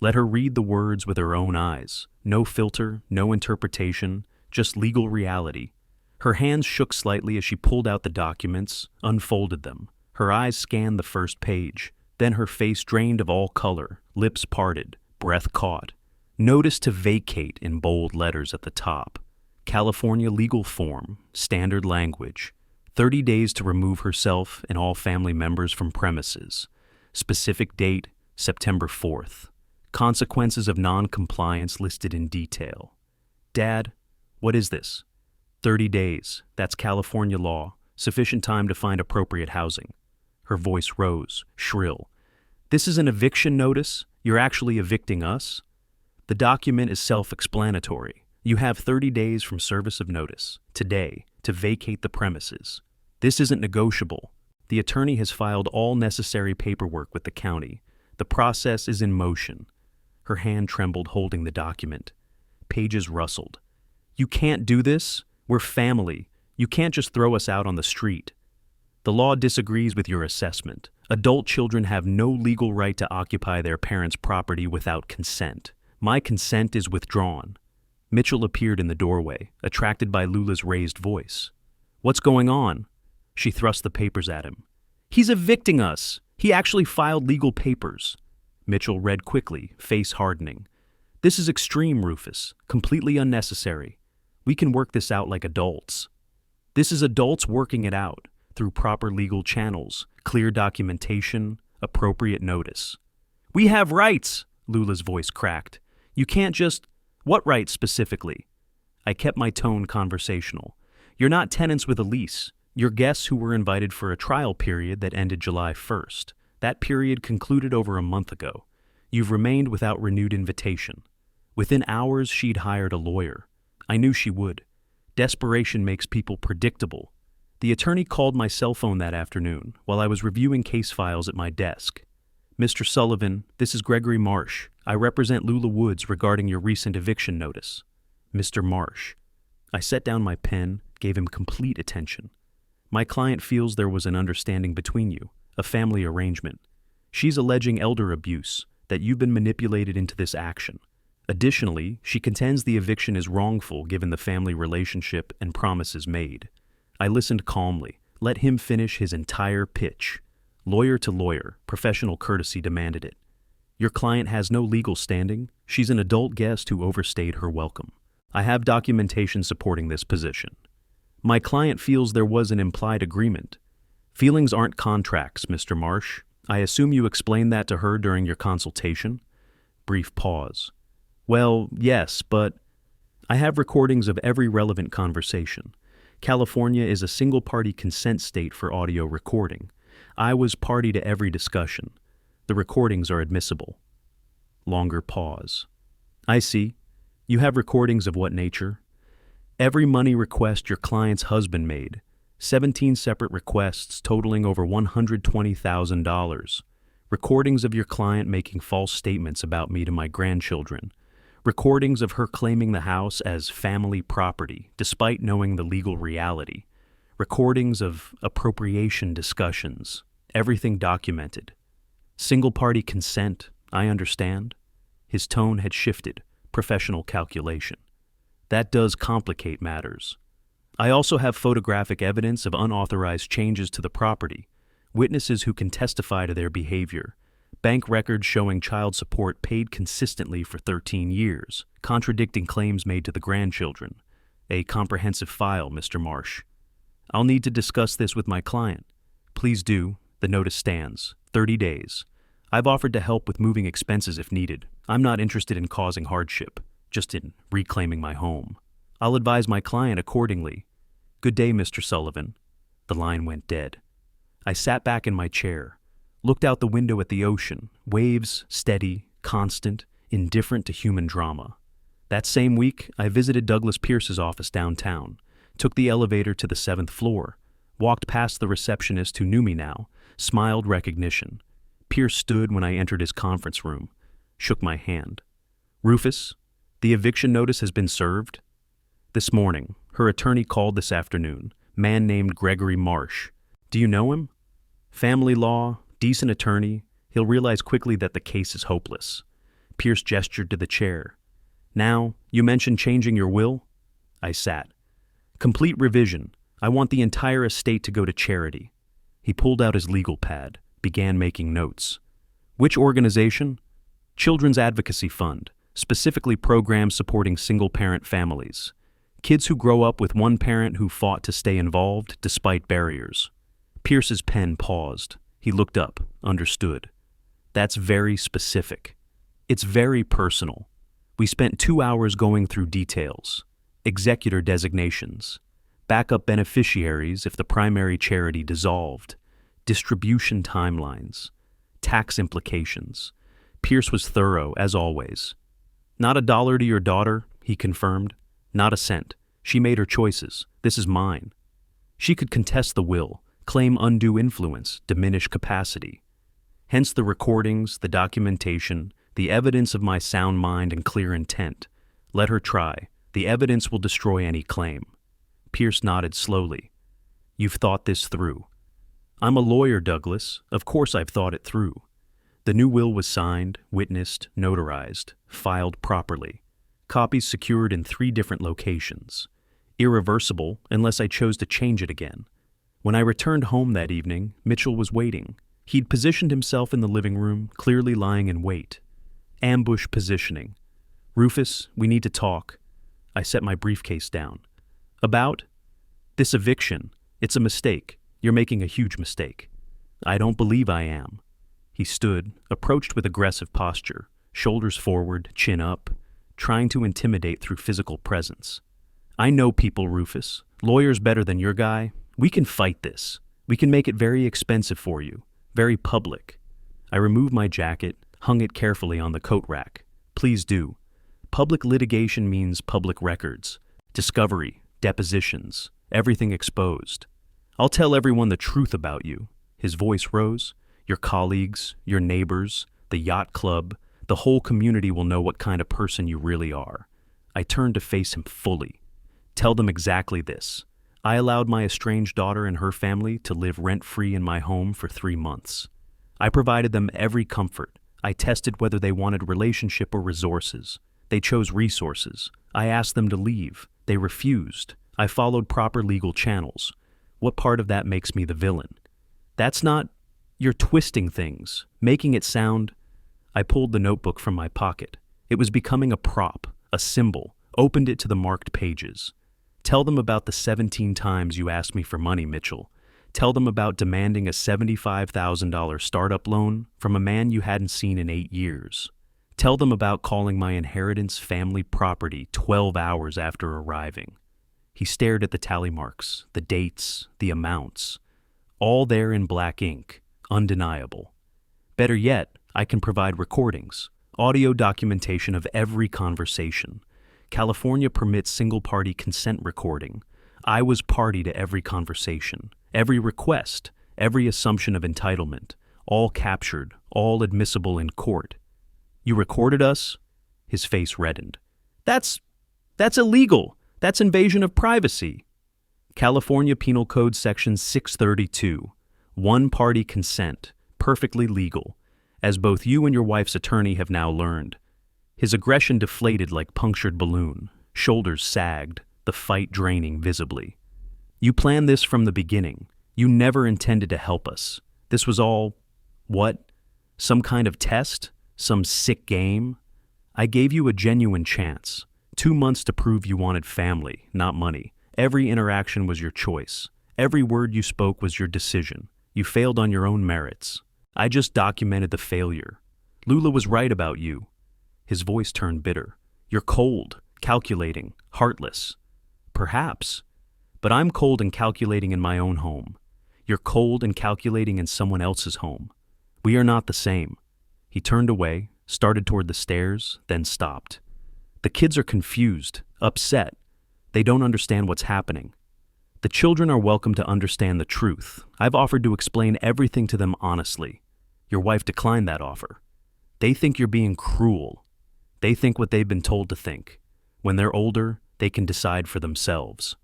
Let her read the words with her own eyes. No filter, no interpretation, just legal reality. Her hands shook slightly as she pulled out the documents, unfolded them. Her eyes scanned the first page. Then her face drained of all color, lips parted, breath caught. Notice to vacate in bold letters at the top. California legal form, standard language. 30 days to remove herself and all family members from premises. Specific date, September 4th. Consequences of non-compliance listed in detail. Dad, what is this? 30 days. That's California law. Sufficient time to find appropriate housing. Her voice rose, shrill. This is an eviction notice? You're actually evicting us? The document is self-explanatory. You have 30 days from service of notice, today, to vacate the premises. This isn't negotiable. The attorney has filed all necessary paperwork with the county. The process is in motion. Her hand trembled holding the document. Pages rustled. You can't do this. We're family. You can't just throw us out on the street. The law disagrees with your assessment. Adult children have no legal right to occupy their parents' property without consent. My consent is withdrawn. Mitchell appeared in the doorway, attracted by Lula's raised voice. What's going on? She thrust the papers at him. He's evicting us. He actually filed legal papers. Mitchell read quickly, face hardening. This is extreme, Rufus. Completely unnecessary. We can work this out like adults. This is adults working it out through proper legal channels, clear documentation, appropriate notice. We have rights, Lula's voice cracked. You can't just... What rights specifically? I kept my tone conversational. You're not tenants with a lease. You're guests who were invited for a trial period that ended July 1st. That period concluded over a month ago. You've remained without renewed invitation. Within hours, she'd hired a lawyer. I knew she would. Desperation makes people predictable. The attorney called my cell phone that afternoon while I was reviewing case files at my desk. Mr. Sullivan, this is Gregory Marsh. I represent Lula Woods regarding your recent eviction notice. Mr. Marsh. I set down my pen, gave him complete attention. My client feels there was an understanding between you, a family arrangement. She's alleging elder abuse, that you've been manipulated into this action. Additionally, she contends the eviction is wrongful given the family relationship and promises made. I listened calmly, let him finish his entire pitch. Lawyer to lawyer, professional courtesy demanded it. Your client has no legal standing. She's an adult guest who overstayed her welcome. I have documentation supporting this position. My client feels there was an implied agreement. Feelings aren't contracts, Mr. Marsh. I assume you explained that to her during your consultation? Brief pause. Well, yes, but I have recordings of every relevant conversation. California is a single-party consent state for audio recording. I was party to every discussion. The recordings are admissible. Longer pause. I see. You have recordings of what nature? Every money request your client's husband made. 17 separate requests totaling over $120,000. Recordings of your client making false statements about me to my grandchildren. Recordings of her claiming the house as family property, despite knowing the legal reality. Recordings of appropriation discussions. Everything documented. Single-party consent, I understand. His tone had shifted. Professional calculation. That does complicate matters. I also have photographic evidence of unauthorized changes to the property, witnesses who can testify to their behavior, bank records showing child support paid consistently for 13 years, contradicting claims made to the grandchildren. A comprehensive file, Mr. Marsh. I'll need to discuss this with my client. Please do. The notice stands. 30 days. I've offered to help with moving expenses if needed. I'm not interested in causing hardship, just in reclaiming my home. I'll advise my client accordingly. Good day, Mr. Sullivan. The line went dead. I sat back in my chair, looked out the window at the ocean, waves steady, constant, indifferent to human drama. That same week, I visited Douglas Pierce's office downtown, took the elevator to the 7th floor, walked past the receptionist who knew me now, smiled recognition. Pierce stood when I entered his conference room, shook my hand. Rufus, the eviction notice has been served. This morning, her attorney called this afternoon, man named Gregory Marsh. Do you know him? Family law, decent attorney. He'll realize quickly that the case is hopeless. Pierce gestured to the chair. Now, you mentioned changing your will? I sat. Complete revision. I want the entire estate to go to charity. He pulled out his legal pad, began making notes. Which organization? Children's Advocacy Fund, specifically programs supporting single-parent families. Kids who grow up with one parent who fought to stay involved despite barriers. Pierce's pen paused. He looked up, understood. That's very specific. It's very personal. We spent 2 hours going through details. Executor designations. Backup beneficiaries if the primary charity dissolved. Distribution timelines. Tax implications. Pierce was thorough, as always. Not a dollar to your daughter, he confirmed. Not a cent. She made her choices. This is mine. She could contest the will, claim undue influence, diminish capacity. Hence the recordings, the documentation, the evidence of my sound mind and clear intent. Let her try. The evidence will destroy any claim. Pierce nodded slowly. You've thought this through. I'm a lawyer, Douglas. Of course I've thought it through. The new will was signed, witnessed, notarized, filed properly. Copies secured in 3 different locations. Irreversible unless I chose to change it again. When I returned home that evening, Mitchell was waiting. He'd positioned himself in the living room, clearly lying in wait. Ambush positioning. Rufus, we need to talk. I set my briefcase down. About? This eviction. It's a mistake. You're making a huge mistake. I don't believe I am. He stood, approached with aggressive posture, shoulders forward, chin up, trying to intimidate through physical presence. I know people, Rufus. Lawyers better than your guy. We can fight this. We can make it very expensive for you. Very public. I removed my jacket, hung it carefully on the coat rack. Please do. Public litigation means public records. Discovery, depositions, everything exposed. I'll tell everyone the truth about you. His voice rose. Your colleagues, your neighbors, the yacht club, the whole community will know what kind of person you really are. I turned to face him fully. Tell them exactly this. I allowed my estranged daughter and her family to live rent-free in my home for 3 months. I provided them every comfort. I tested whether they wanted relationship or resources. They chose resources. I asked them to leave. They refused. I followed proper legal channels. What part of that makes me the villain? That's not... You're twisting things, making it sound... I pulled the notebook from my pocket. It was becoming a prop, a symbol, opened it to the marked pages. Tell them about the 17 times you asked me for money, Mitchell. Tell them about demanding a $75,000 startup loan from a man you hadn't seen in 8 years. Tell them about calling my inheritance family property 12 hours after arriving. He stared at the tally marks, the dates, the amounts. All there in black ink, undeniable. Better yet, I can provide recordings, audio documentation of every conversation. California permits single-party consent recording. I was party to every conversation, every request, every assumption of entitlement, all captured, all admissible in court. You recorded us? His face reddened. That's illegal. That's invasion of privacy. California Penal Code Section 632. One-party consent. Perfectly legal. As both you and your wife's attorney have now learned. His aggression deflated like punctured balloon. Shoulders sagged, the fight draining visibly. You planned this from the beginning. You never intended to help us. This was all, what? Some kind of test? Some sick game? I gave you a genuine chance. 2 months to prove you wanted family, not money. Every interaction was your choice. Every word you spoke was your decision. You failed on your own merits. I just documented the failure. Lula was right about you. His voice turned bitter. You're cold, calculating, heartless. Perhaps. But I'm cold and calculating in my own home. You're cold and calculating in someone else's home. We are not the same. He turned away, started toward the stairs, then stopped. The kids are confused, upset. They don't understand what's happening. The children are welcome to understand the truth. I've offered to explain everything to them honestly. Your wife declined that offer. They think you're being cruel. They think what they've been told to think. When they're older, they can decide for themselves.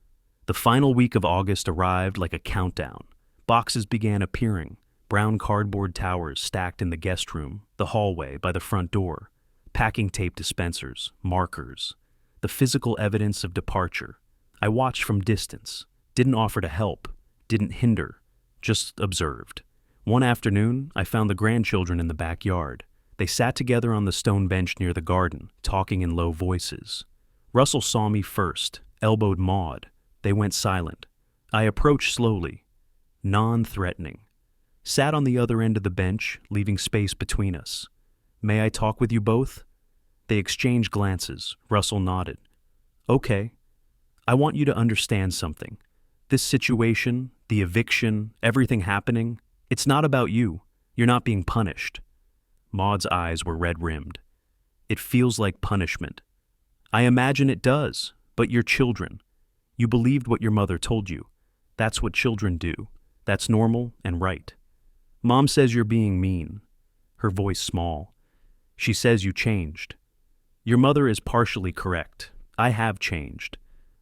The final week of August arrived like a countdown. Boxes began appearing, brown cardboard towers stacked in the guest room, the hallway, by the front door, packing tape dispensers, markers, the physical evidence of departure. I watched from distance, didn't offer to help, didn't hinder, just observed. One afternoon, I found the grandchildren in the backyard. They sat together on the stone bench near the garden, talking in low voices. Russell saw me first, elbowed Maud. They went silent. I approached slowly, non-threatening. Sat on the other end of the bench, leaving space between us. May I talk with you both? They exchanged glances. Russell nodded. Okay. I want you to understand something. This situation, the eviction, everything happening, it's not about you. You're not being punished. Maud's eyes were red-rimmed. It feels like punishment. I imagine it does, but you're children. You believed what your mother told you. That's what children do. That's normal and right. Mom says you're being mean. Her voice small. She says you changed. Your mother is partially correct. I have changed.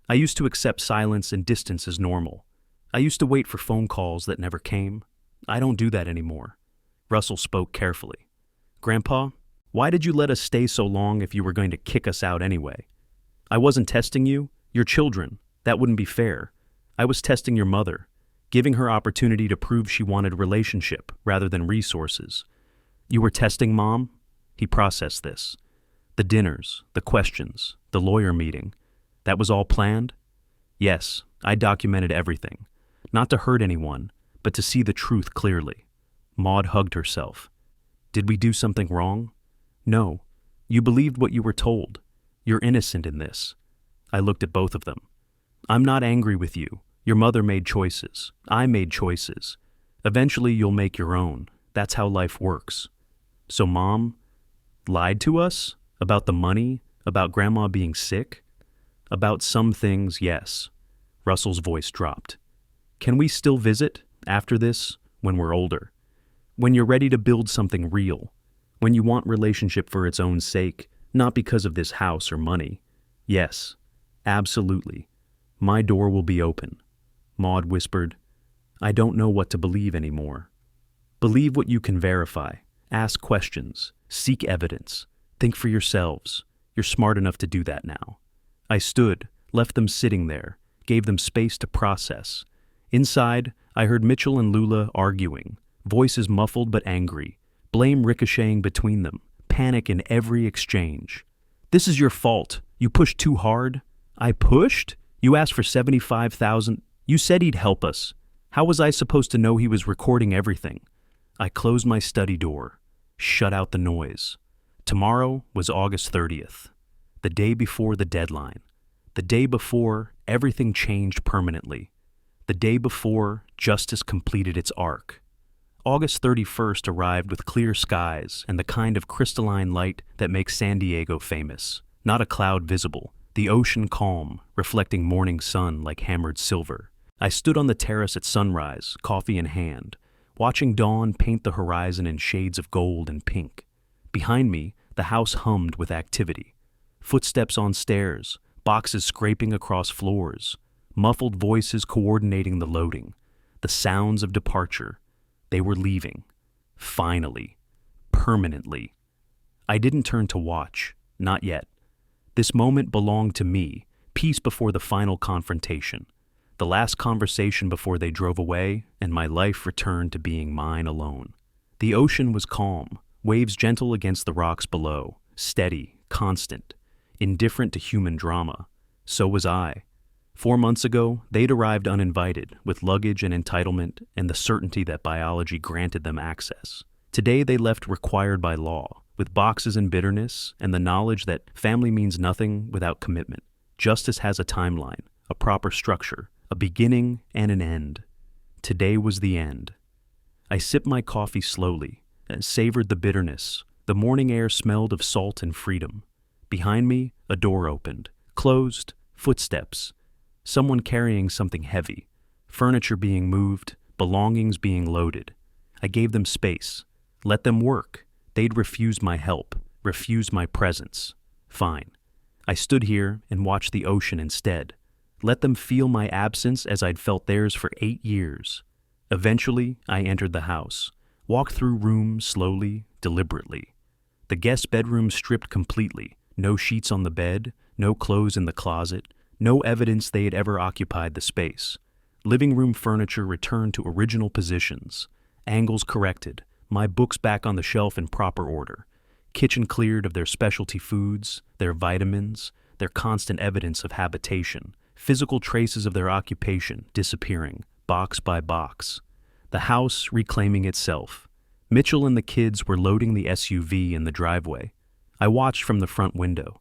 I used to accept silence and distance as normal. I used to wait for phone calls that never came. I don't do that anymore. Russell spoke carefully. Grandpa, why did you let us stay so long if you were going to kick us out anyway? I wasn't testing you. You're children. That wouldn't be fair. I was testing your mother, giving her opportunity to prove she wanted relationship rather than resources. You were testing Mom? He processed this. The dinners, the questions, the lawyer meeting. That was all planned? Yes, I documented everything. Not to hurt anyone, but to see the truth clearly. Maud hugged herself. Did we do something wrong? No. You believed what you were told. You're innocent in this. I looked at both of them. I'm not angry with you. Your mother made choices. I made choices. Eventually you'll make your own. That's how life works. So Mom lied to us? About the money? About Grandma being sick? About some things, yes. Russell's voice dropped. Can we still visit after this, when we're older? When you're ready to build something real? When you want relationship for its own sake, not because of this house or money? Yes, absolutely. My door will be open. Maud whispered, I don't know what to believe anymore. Believe what you can verify. Ask questions. Seek evidence. Think for yourselves. You're smart enough to do that now. I stood, left them sitting there, gave them space to process. Inside, I heard Mitchell and Lula arguing, voices muffled but angry, blame ricocheting between them, panic in every exchange. "This is your fault. You pushed too hard." "I pushed? You asked for 75,000. You said he'd help us. How was I supposed to know he was recording everything?" I closed my study door, shut out the noise. Tomorrow was August 30th, the day before the deadline, the day before everything changed permanently, the day before justice completed its arc. August 31st arrived with clear skies and the kind of crystalline light that makes San Diego famous. Not a cloud visible, the ocean calm, reflecting morning sun like hammered silver. I stood on the terrace at sunrise, coffee in hand, watching dawn paint the horizon in shades of gold and pink. Behind me, the house hummed with activity. Footsteps on stairs, boxes scraping across floors, muffled voices coordinating the loading, the sounds of departure. They were leaving. Finally. Permanently. I didn't turn to watch. Not yet. This moment belonged to me, peace before the final confrontation. The last conversation before they drove away, and my life returned to being mine alone. The ocean was calm, waves gentle against the rocks below, steady, constant, indifferent to human drama. So was I. 4 months ago, they'd arrived uninvited, with luggage and entitlement and the certainty that biology granted them access. Today they left required by law, with boxes and bitterness and the knowledge that family means nothing without commitment. Justice has a timeline, a proper structure, a beginning and an end. Today was the end. I sipped my coffee slowly and savored the bitterness. The morning air smelled of salt and freedom. Behind me, a door opened. Closed, footsteps. Someone carrying something heavy. Furniture being moved, belongings being loaded. I gave them space. Let them work. They'd refused my help, refused my presence. Fine. I stood here and watched the ocean instead. Let them feel my absence as I'd felt theirs for 8 years. Eventually, I entered the house, walked through rooms slowly, deliberately. The guest bedroom stripped completely, no sheets on the bed, no clothes in the closet, no evidence they had ever occupied the space. Living room furniture returned to original positions, angles corrected, my books back on the shelf in proper order, kitchen cleared of their specialty foods, their vitamins, their constant evidence of habitation, physical traces of their occupation disappearing, box by box. The house reclaiming itself. Mitchell and the kids were loading the SUV in the driveway. I watched from the front window.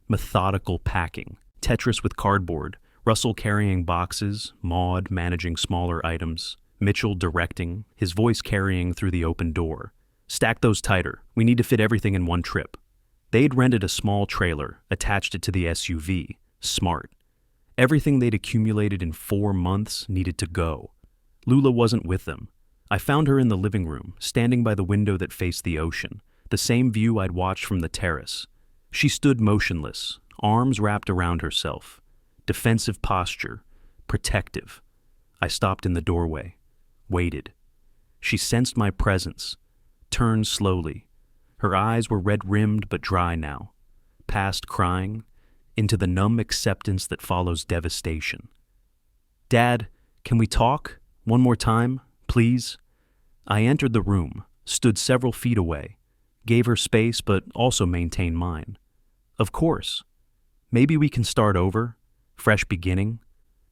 Methodical packing, Tetris with cardboard, Russell carrying boxes, Maud managing smaller items, Mitchell directing, his voice carrying through the open door. "Stack those tighter. We need to fit everything in one trip." They'd rented a small trailer, attached it to the SUV. Smart. Everything they'd accumulated in 4 months needed to go. Lula wasn't with them. I found her in the living room, standing by the window that faced the ocean, the same view I'd watched from the terrace. She stood motionless, arms wrapped around herself. Defensive posture, protective. I stopped in the doorway, waited. She sensed my presence, turned slowly. Her eyes were red-rimmed but dry now, past crying, into the numb acceptance that follows devastation. "Dad, can we talk? One more time, please?" I entered the room, stood several feet away, gave her space but also maintained mine. "Of course. Maybe we can start over, fresh beginning."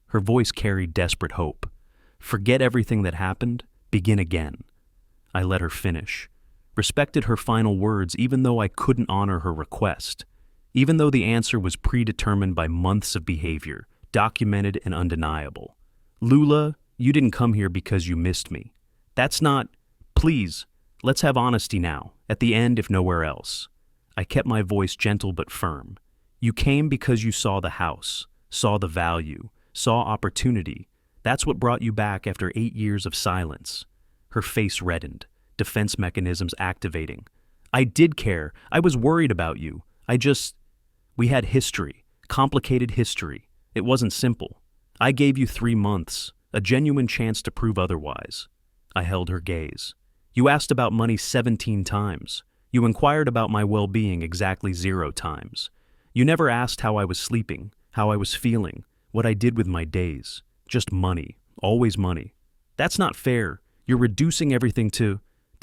Her voice carried desperate hope. "Forget everything that happened, begin again." I let her finish, respected her final words even though I couldn't honor her request, even though the answer was predetermined by months of behavior, documented and undeniable. "Lula, you didn't come here because you missed me. That's not... Please, let's have honesty now, at the end if nowhere else." I kept my voice gentle but firm. "You came because you saw the house, saw the value, saw opportunity. That's what brought you back after 8 years of silence." Her face reddened, defense mechanisms activating. "I did care. I was worried about you. We had history, complicated history. It wasn't simple. I gave you 3 months, a genuine chance to prove otherwise." I held her gaze. "You asked about money 17 times. You inquired about my well-being exactly 0 times. You never asked how I was sleeping, how I was feeling, what I did with my days. Just money, always money. That's not fair. You're reducing everything to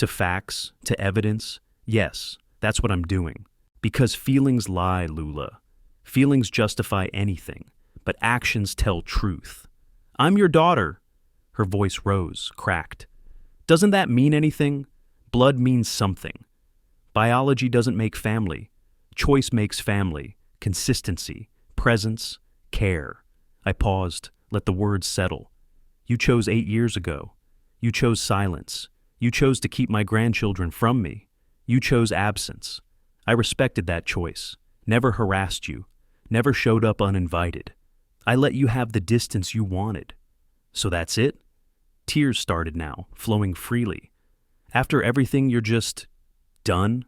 facts, to evidence. Yes, That's what I'm doing. Because feelings lie, Lula. Feelings justify anything, but actions tell truth. I'm your daughter. Her voice rose, cracked. Doesn't that mean anything? Blood means something. Biology doesn't make family. Choice makes family. Consistency, presence, care. I paused, let the words settle. You chose 8 years ago. You chose silence. You chose to keep my grandchildren from me. You chose absence. I respected that choice, never harassed you, never showed up uninvited. I let you have the distance you wanted. So that's it? Tears started now, flowing freely. After everything, you're just done?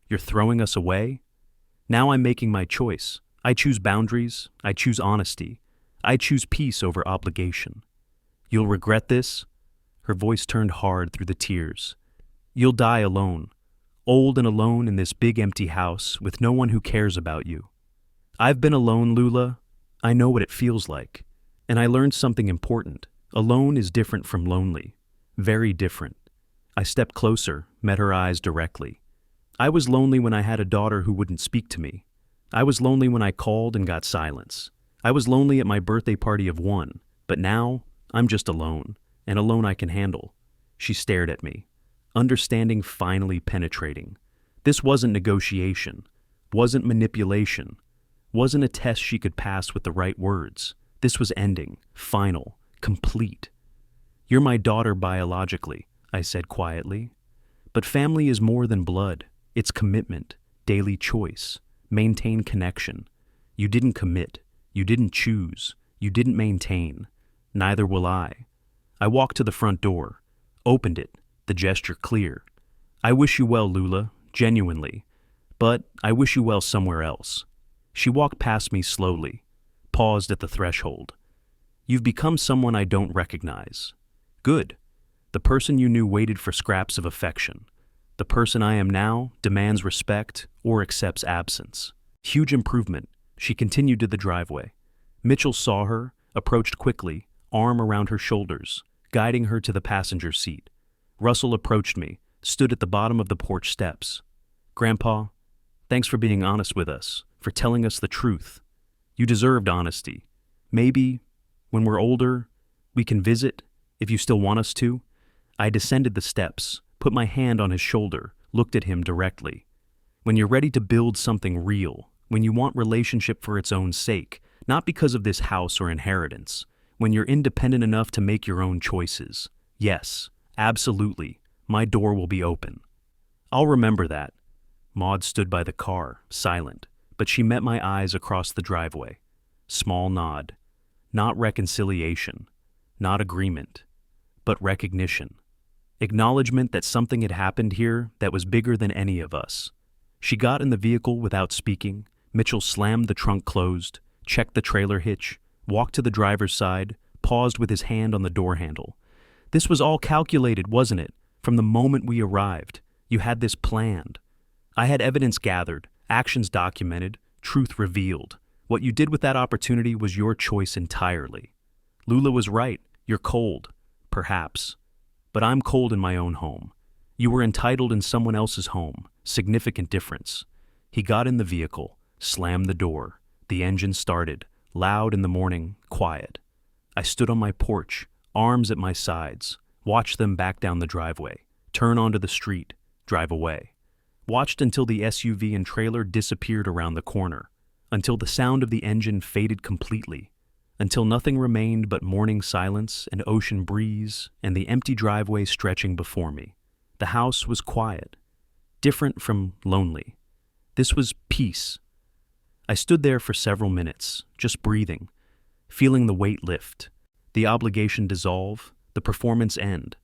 You're throwing us away? Now I'm making my choice. I choose boundaries. I choose honesty. I choose peace over obligation. You'll regret this? Her voice turned hard through the tears. You'll die alone, old and alone in this big empty house with no one who cares about you. I've been alone, Lula. I know what it feels like. And I learned something important. Alone is different from lonely. Very different. I stepped closer, met her eyes directly. I was lonely when I had a daughter who wouldn't speak to me. I was lonely when I called and got silence. I was lonely at my birthday party of 1, but now I'm just alone, and alone I can handle. She stared at me, understanding finally penetrating. This wasn't negotiation, wasn't manipulation, wasn't a test she could pass with the right words. This was ending, final, complete. You're my daughter biologically, I said quietly. But family is more than blood. It's commitment, daily choice, maintain connection. You didn't commit. You didn't choose. You didn't maintain. Neither will I. I walked to the front door, opened it, the gesture clear. I wish you well, Lula, genuinely. But I wish you well somewhere else. She walked past me slowly, paused at the threshold. You've become someone I don't recognize. Good. The person you knew waited for scraps of affection. The person I am now demands respect or accepts absence. Huge improvement. She continued to the driveway. Mitchell saw her, approached quickly, arm around her shoulders, guiding her to the passenger seat. Russell approached me, stood at the bottom of the porch steps. Grandpa, thanks for being honest with us, for telling us the truth. You deserved honesty. Maybe, when we're older, we can visit, if you still want us to. I descended the steps, put my hand on his shoulder, looked at him directly. When you're ready to build something real, when you want relationship for its own sake, not because of this house or inheritance, when you're independent enough to make your own choices, yes, absolutely, my door will be open. I'll remember that. Maud stood by the car, silent, but she met my eyes across the driveway. Small nod. Not reconciliation, not agreement, but recognition. Acknowledgement that something had happened here that was bigger than any of us. She got in the vehicle without speaking. Mitchell slammed the trunk closed, checked the trailer hitch, walked to the driver's side, paused with his hand on the door handle. This was all calculated, wasn't it? From the moment we arrived, you had this planned. I had evidence gathered, actions documented, truth revealed. What you did with that opportunity was your choice entirely. Lula was right. You're cold, perhaps. But I'm cold in my own home. You were entitled in someone else's home. Significant difference. He got in the vehicle, slammed the door. The engine started, loud in the morning, quiet. I stood on my porch, arms at my sides, watched them back down the driveway, turn onto the street, drive away. Watched until the SUV and trailer disappeared around the corner, until the sound of the engine faded completely, until nothing remained but morning silence and ocean breeze and the empty driveway stretching before me. The house was quiet, different from lonely. This was peace. I stood there for several minutes, just breathing, feeling the weight lift, the obligation dissolve, the performance end.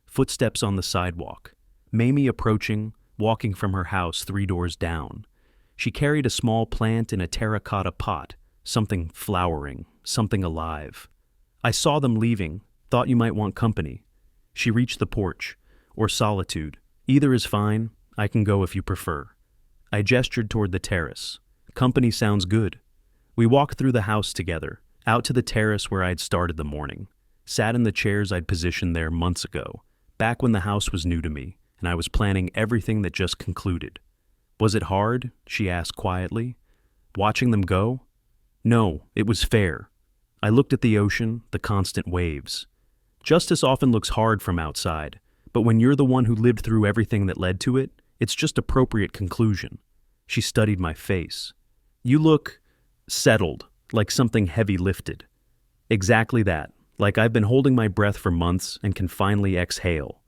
Footsteps on the sidewalk. Mamie approaching, walking from her house 3 doors down. She carried a small plant in a terracotta pot, something flowering, something alive. I saw them leaving, thought you might want company. She reached the porch, or solitude. Either is fine, I can go if you prefer. I gestured toward the terrace. Company sounds good. We walked through the house together, out to the terrace where I'd started the morning. Sat in the chairs I'd positioned there months ago, back when the house was new to me, and I was planning everything that just concluded. Was it hard? She asked quietly. Watching them go? No, it was fair. I looked at the ocean, the constant waves. Justice often looks hard from outside, but when you're the one who lived through everything that led to it, it's just appropriate conclusion. She studied my face. You look settled, like something heavy lifted. Exactly that, like I've been holding my breath for months and can finally exhale.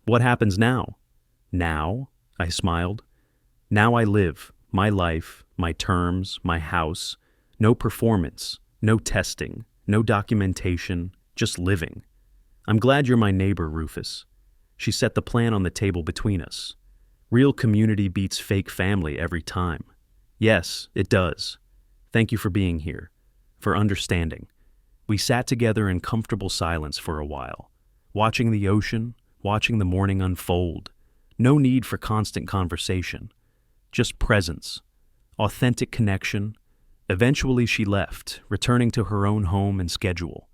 What happens now? Now? I smiled. Now I live, my life, my terms, my house. No performance, no testing, no documentation, just living. I'm glad you're my neighbor, Rufus. She set the plan on the table between us. Real community beats fake family every time. Yes, it does. Thank you for being here, for understanding. We sat together in comfortable silence for a while, watching the ocean, watching the morning unfold. No need for constant conversation, just presence, authentic connection. Eventually she left, returning to her own home and schedule.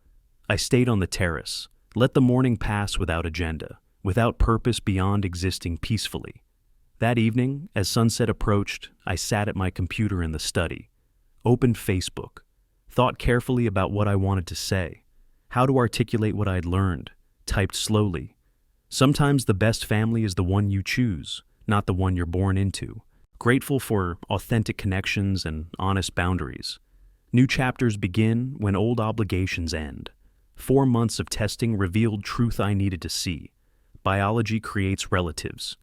I stayed on the terrace, let the morning pass without agenda, without purpose beyond existing peacefully. That evening, as sunset approached, I sat at my computer in the study, opened Facebook, thought carefully about what I wanted to say, how to articulate what I'd learned, typed slowly. Sometimes the best family is the one you choose, not the one you're born into. Grateful for authentic connections and honest boundaries. New chapters begin when old obligations end. 4 months of testing revealed truth I needed to see. Biology creates relatives.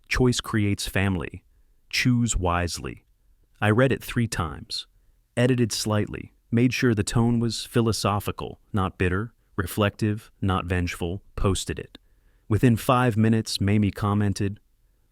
Choice creates family. Choose wisely. I read it 3 times. Edited slightly. Made sure the tone was philosophical, not bitter. Reflective, not vengeful. Posted it. Within 5 minutes, Mamie commented,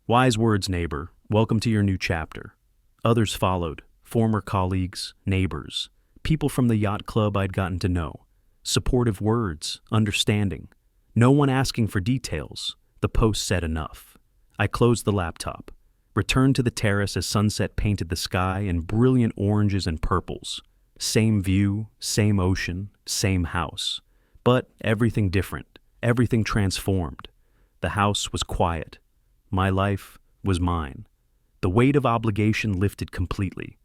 "Wise words, neighbor. Welcome to your new chapter." Others followed, former colleagues, neighbors, people from the yacht club I'd gotten to know. Supportive words, understanding. No one asking for details. The post said enough. I closed the laptop, returned to the terrace as sunset painted the sky in brilliant oranges and purples. Same view, same ocean, same house. But everything different, everything transformed. The house was quiet. My life was mine. The weight of obligation lifted completely.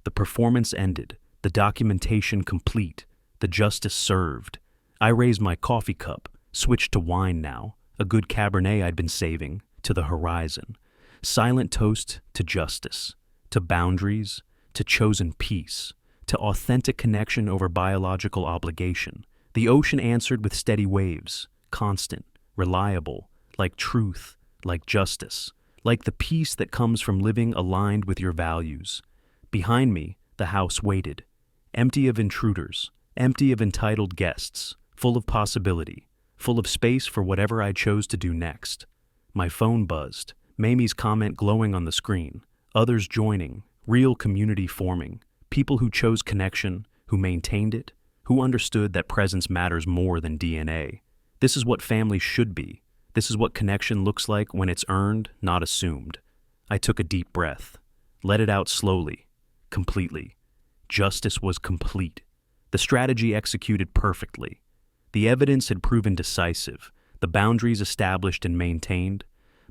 The performance ended, the documentation complete, the justice served. I raised my coffee cup, switched to wine now, a good Cabernet I'd been saving, to the horizon. Silent toast to justice, to boundaries, to chosen peace, to authentic connection over biological obligation. The ocean answered with steady waves, constant, reliable, like truth, like justice. Like the peace that comes from living aligned with your values. Behind me, the house waited, empty of intruders, empty of entitled guests, full of possibility, full of space for whatever I chose to do next. My phone buzzed, Mamie's comment glowing on the screen, others joining, real community forming, people who chose connection, who maintained it, who understood that presence matters more than DNA. This is what family should be. This is what connection looks like when it's earned, not assumed. I took a deep breath, let it out slowly, completely. Justice was complete. The strategy executed perfectly. The evidence had proven decisive, the boundaries established and maintained,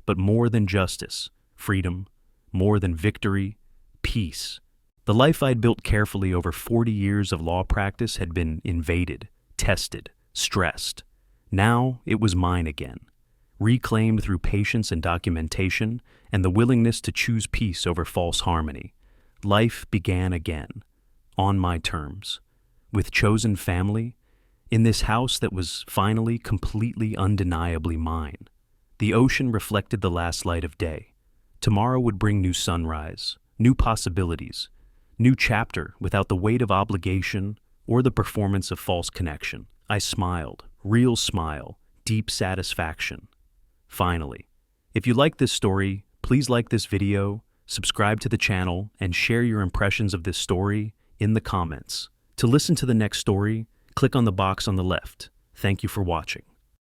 but more than justice, freedom, more than victory, peace. The life I'd built carefully over 40 years of law practice had been invaded, tested, stressed. Now it was mine again. Reclaimed through patience and documentation, and the willingness to choose peace over false harmony. Life began again, on my terms, with chosen family, in this house that was finally completely undeniably mine. The ocean reflected the last light of day. Tomorrow would bring new sunrise, new possibilities, new chapter without the weight of obligation or the performance of false connection. I smiled, real smile, deep satisfaction. Finally, if you like this story, please like this video, subscribe to the channel, and share your impressions of this story in the comments. To listen to the next story, click on the box on the left. Thank you for watching.